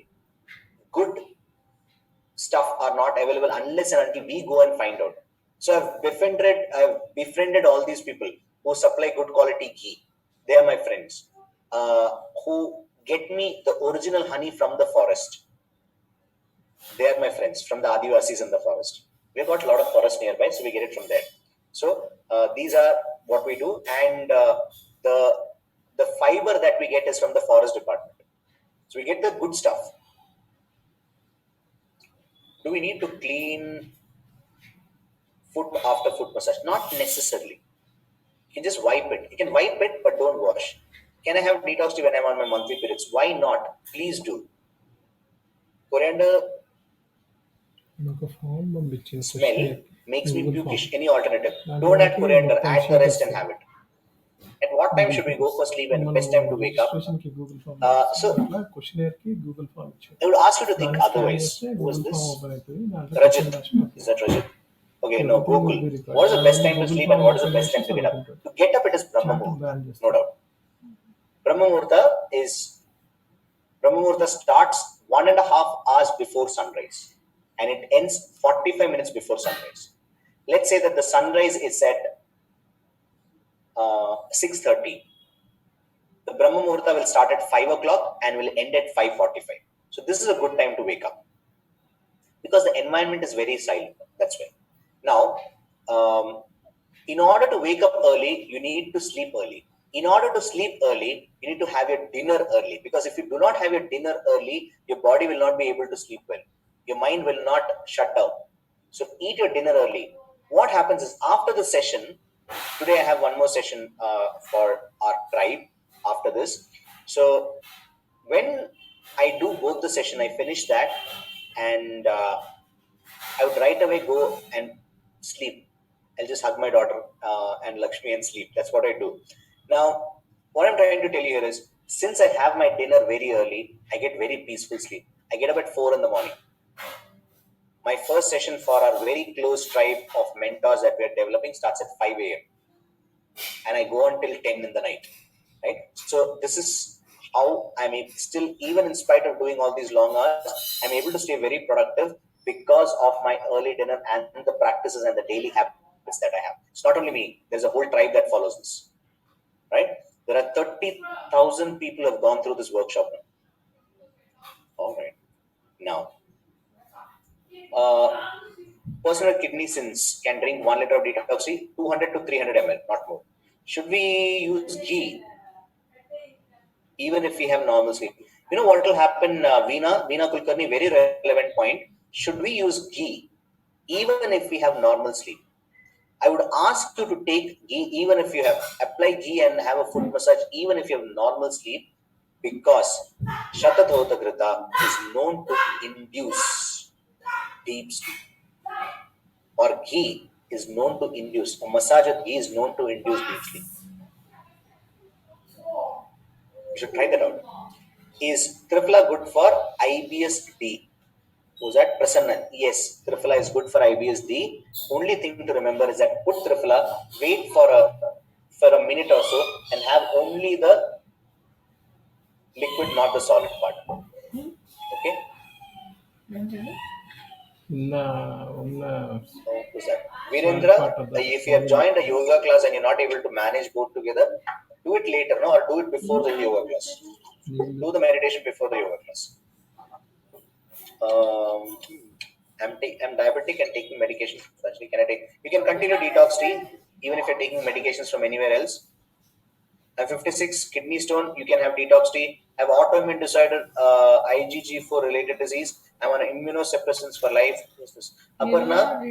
Good stuff are not available unless and until we go and find out. So I've befriended all these people who supply good quality ghee. They are my friends, who get me the original honey from the forest. They are my friends from the Adivasis in the forest. We've got a lot of forest nearby, so we get it from there. So these are what we do, and the fiber that we get is from the forest department. So we get the good stuff. Do we need to clean foot after foot massage? Not necessarily. You can just wipe it. You can wipe it, but don't wash. Can I have detox tea when I'm on my monthly periods? Why not? Please do. Coriander smell makes me pukish. Any alternative? Don't add coriander. Add the rest and have it. At what time should we go for sleep and best time to wake up? So I would ask you to think otherwise. Who is this? Rajat. Is that Rajat? Okay, no, Google. What is the best time to sleep and what is the best time to get up? To get up, it is Brahma Muhurta, no doubt. Brahma Muhurta starts 1.5 hours before sunrise and it ends 45 minutes before sunrise. Let's say that the sunrise is at 6:30. The Brahma Muhurta will start at 5 o'clock and will end at 5:45. So this is a good time to wake up because the environment is very silent. That's why. Now, in order to wake up early, you need to sleep early. In order to sleep early, you need to have your dinner early, because if you do not have your dinner early, your body will not be able to sleep well. Your mind will not shut down. So eat your dinner early. What happens is after the session, today I have one more session for our tribe after this. So when I do both the session, I finish that and I would right away go and sleep. I'll just hug my daughter and Lakshmi and sleep. That's what I do. Now, what I'm trying to tell you here is, since I have my dinner very early, I get very peaceful sleep. I get up at 4 in the morning. My first session for our very close tribe of mentors that we are developing starts at 5 a.m. and I go until 10 in the night. Right? So this is how I'm still, even in spite of doing all these long hours, I'm able to stay very productive because of my early dinner and the practices and the daily habits that I have. It's not only me. There's a whole tribe that follows this. Right? There are 30,000 people who have gone through this workshop now. All right. Now, person with kidney sins can drink 1 liter of detox tea, 200 to 300 ml, not more. Should we use ghee even if we have normal sleep? You know what will happen, Veena Kulkarni, very relevant point. should we use ghee even if we have normal sleep? I would ask you to take ghee even if you have apply ghee and have a foot massage even if you have normal sleep, because Shatathotagrita is known to induce deep sleep, or ghee is known to induce, a massage with ghee is known to induce deep sleep. You should try that out. Is Triphala good for IBS-D? Who's that? Prasanna. Yes, Triphala is good for IBS-D. Only thing to remember is that put Triphala, wait for a minute or so, and have only the liquid, not the solid part. Okay? Who's that? Virendra, if you have joined a yoga class and you're not able to manage both together, do it later, no, or do it before the yoga class. Do the meditation before the yoga class. I'm diabetic and taking medication. Actually, can I take? You can continue detox tea even if you're taking medications from anywhere else. I'm 56, kidney stone. You can have detox tea. I have autoimmune disorder, IgG4 related disease. I'm on immunosuppressants for life. What's this? Aparna,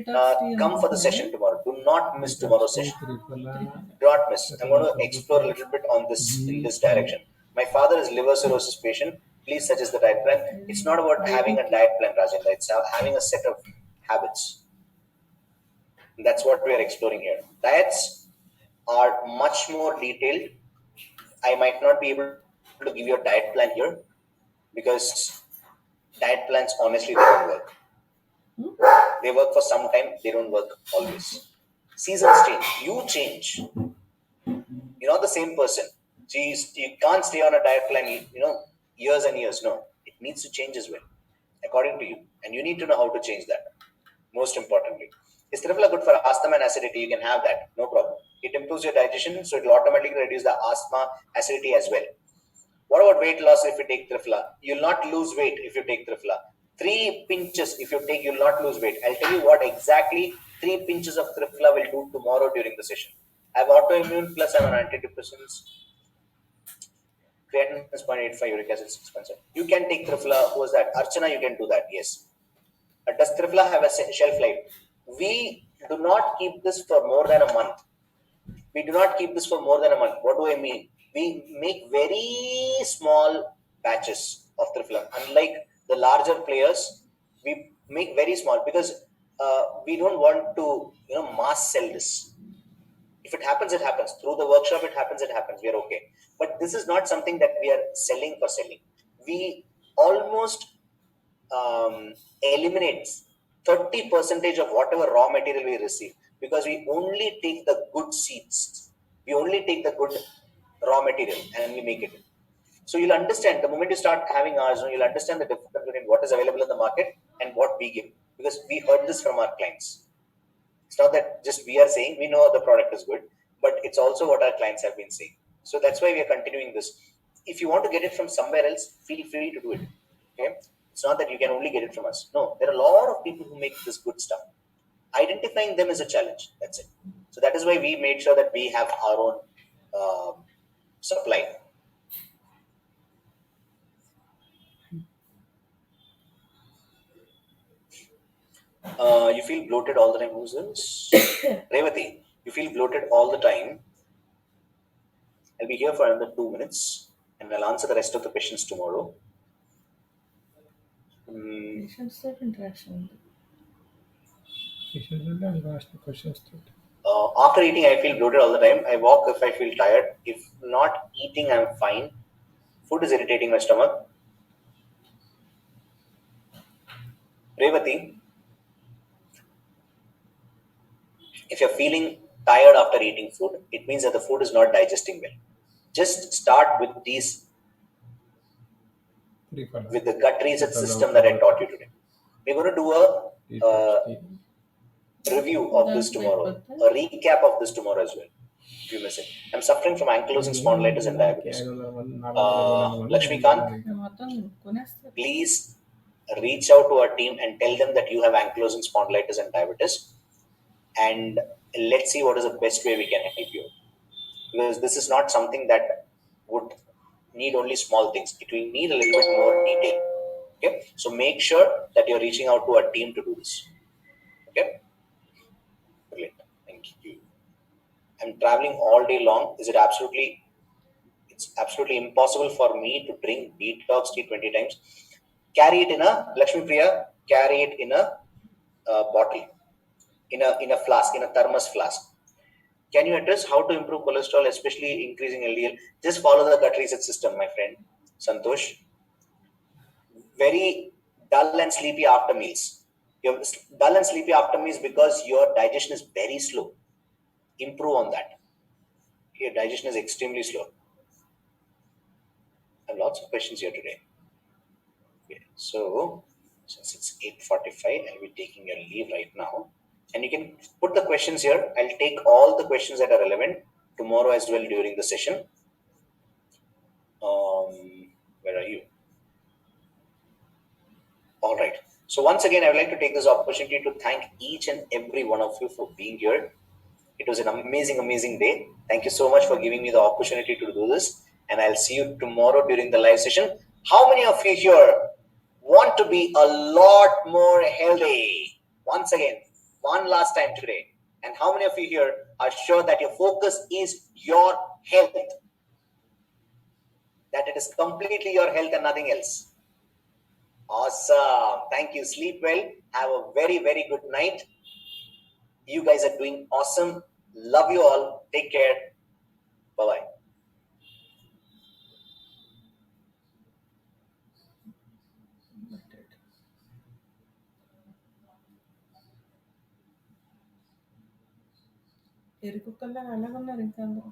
come for the session tomorrow. Do not miss tomorrow's session. Do not miss. I'm going to explore a little bit on this in this direction. My father is liver cirrhosis patient. Please suggest the diet plan. It's not about having a diet plan, Rajendra. It's having a set of habits. That's what we are exploring here. Diets are much more detailed. I might not be able to give you a diet plan here because diet plans, honestly, they don't work. They work for some time, they don't work always. Seasons change. You change. You're not the same person. Geez, you can't stay on a diet plan, years and years. No, it needs to change as well, according to you. And you need to know how to change that. Most importantly, is Triphala good for asthma and acidity? You can have that, no problem. It improves your digestion, so it will automatically reduce the asthma, acidity as well. What about weight loss if you take Triphala? You'll not lose weight if you take Triphala. 3 pinches if you take, you'll not lose weight. I'll tell you what exactly 3 pinches of Triphala will do tomorrow during the session. I have autoimmune plus I'm on antidepressants. Creatinine is 0.85, uric acid 6.7. You can take Triphala. Who was that? Archana, you can do that, yes. Does Triphala have a shelf life? We do not keep this for more than a month. We do not keep this for more than a month. What do I mean? We make very small batches of Triphala. Unlike the larger players, we make very small because we don't want to, mass sell this. If it happens, it happens. Through the workshop, it happens. We are okay. But this is not something that we are selling for selling. We almost eliminates 30% of whatever raw material we receive because we only take the good seeds. We only take the good raw material and we make it. So you'll understand the moment you start having ours, you'll understand the difference between what is available in the market and what we give, because we heard this from our clients. It's not that just we are saying, we know the product is good, but it's also what our clients have been saying. So that's why we are continuing this. If you want to get it from somewhere else, feel free to do it. Okay? It's not that you can only get it from us. No, there are a lot of people who make this good stuff. Identifying them is a challenge. That's it. So that is why we made sure that we have our own supply. You feel bloated all the time. Who's this? Revati, you feel bloated all the time. I'll be here for another 2 minutes and I'll answer the rest of the questions tomorrow. Patients have interaction. After eating, I feel bloated all the time. I walk if I feel tired. If not eating, I'm fine. Food is irritating my stomach. Revati, if you're feeling tired after eating food, it means that the food is not digesting well. Just start with these, with the gut reset system that I taught you today. We're going to do a review of this tomorrow, a recap of this tomorrow as well. If you miss it, I'm suffering from ankylosing spondylitis and diabetes. Lakshmikant, please reach out to our team and tell them that you have ankylosing spondylitis and diabetes, and let's see what is the best way we can help you. Because this is not something that would need only small things. It will need a little bit more detail. Okay, so make sure that you're reaching out to a team to do this. Okay, brilliant. Thank you. I'm traveling all day long. It's absolutely impossible for me to drink detox tea 20 times. Carry it in a Lakshmi Priya. Carry it in a bottle, in a flask, in a thermos flask. Can you address how to improve cholesterol, especially increasing LDL? Just follow the gut reset system, my friend. Santosh. Very dull and sleepy after meals. You're dull and sleepy after meals because your digestion is very slow. Improve on that. Your digestion is extremely slow. I have lots of questions here today. Okay, so since it's 8:45, I'll be taking your leave right now. And you can put the questions here. I'll take all the questions that are relevant tomorrow as well during the session. Where are you? All right. So once again, I would like to take this opportunity to thank each and every one of you for being here. It was an amazing, amazing day. Thank you so much for giving me the opportunity to do this. And I'll see you tomorrow during the live session. How many of you here want to be a lot more healthy? Once again, one last time today. And how many of you here are sure that your focus is your health? That it is completely your health and nothing else? Awesome. Thank you. Sleep well. Have a very, very good night. You guys are doing awesome. Love you all. Take care. Bye-bye. ఎరుకుక్కల్లా అలాగ ఉన్నారు ఇంకా అందరూ.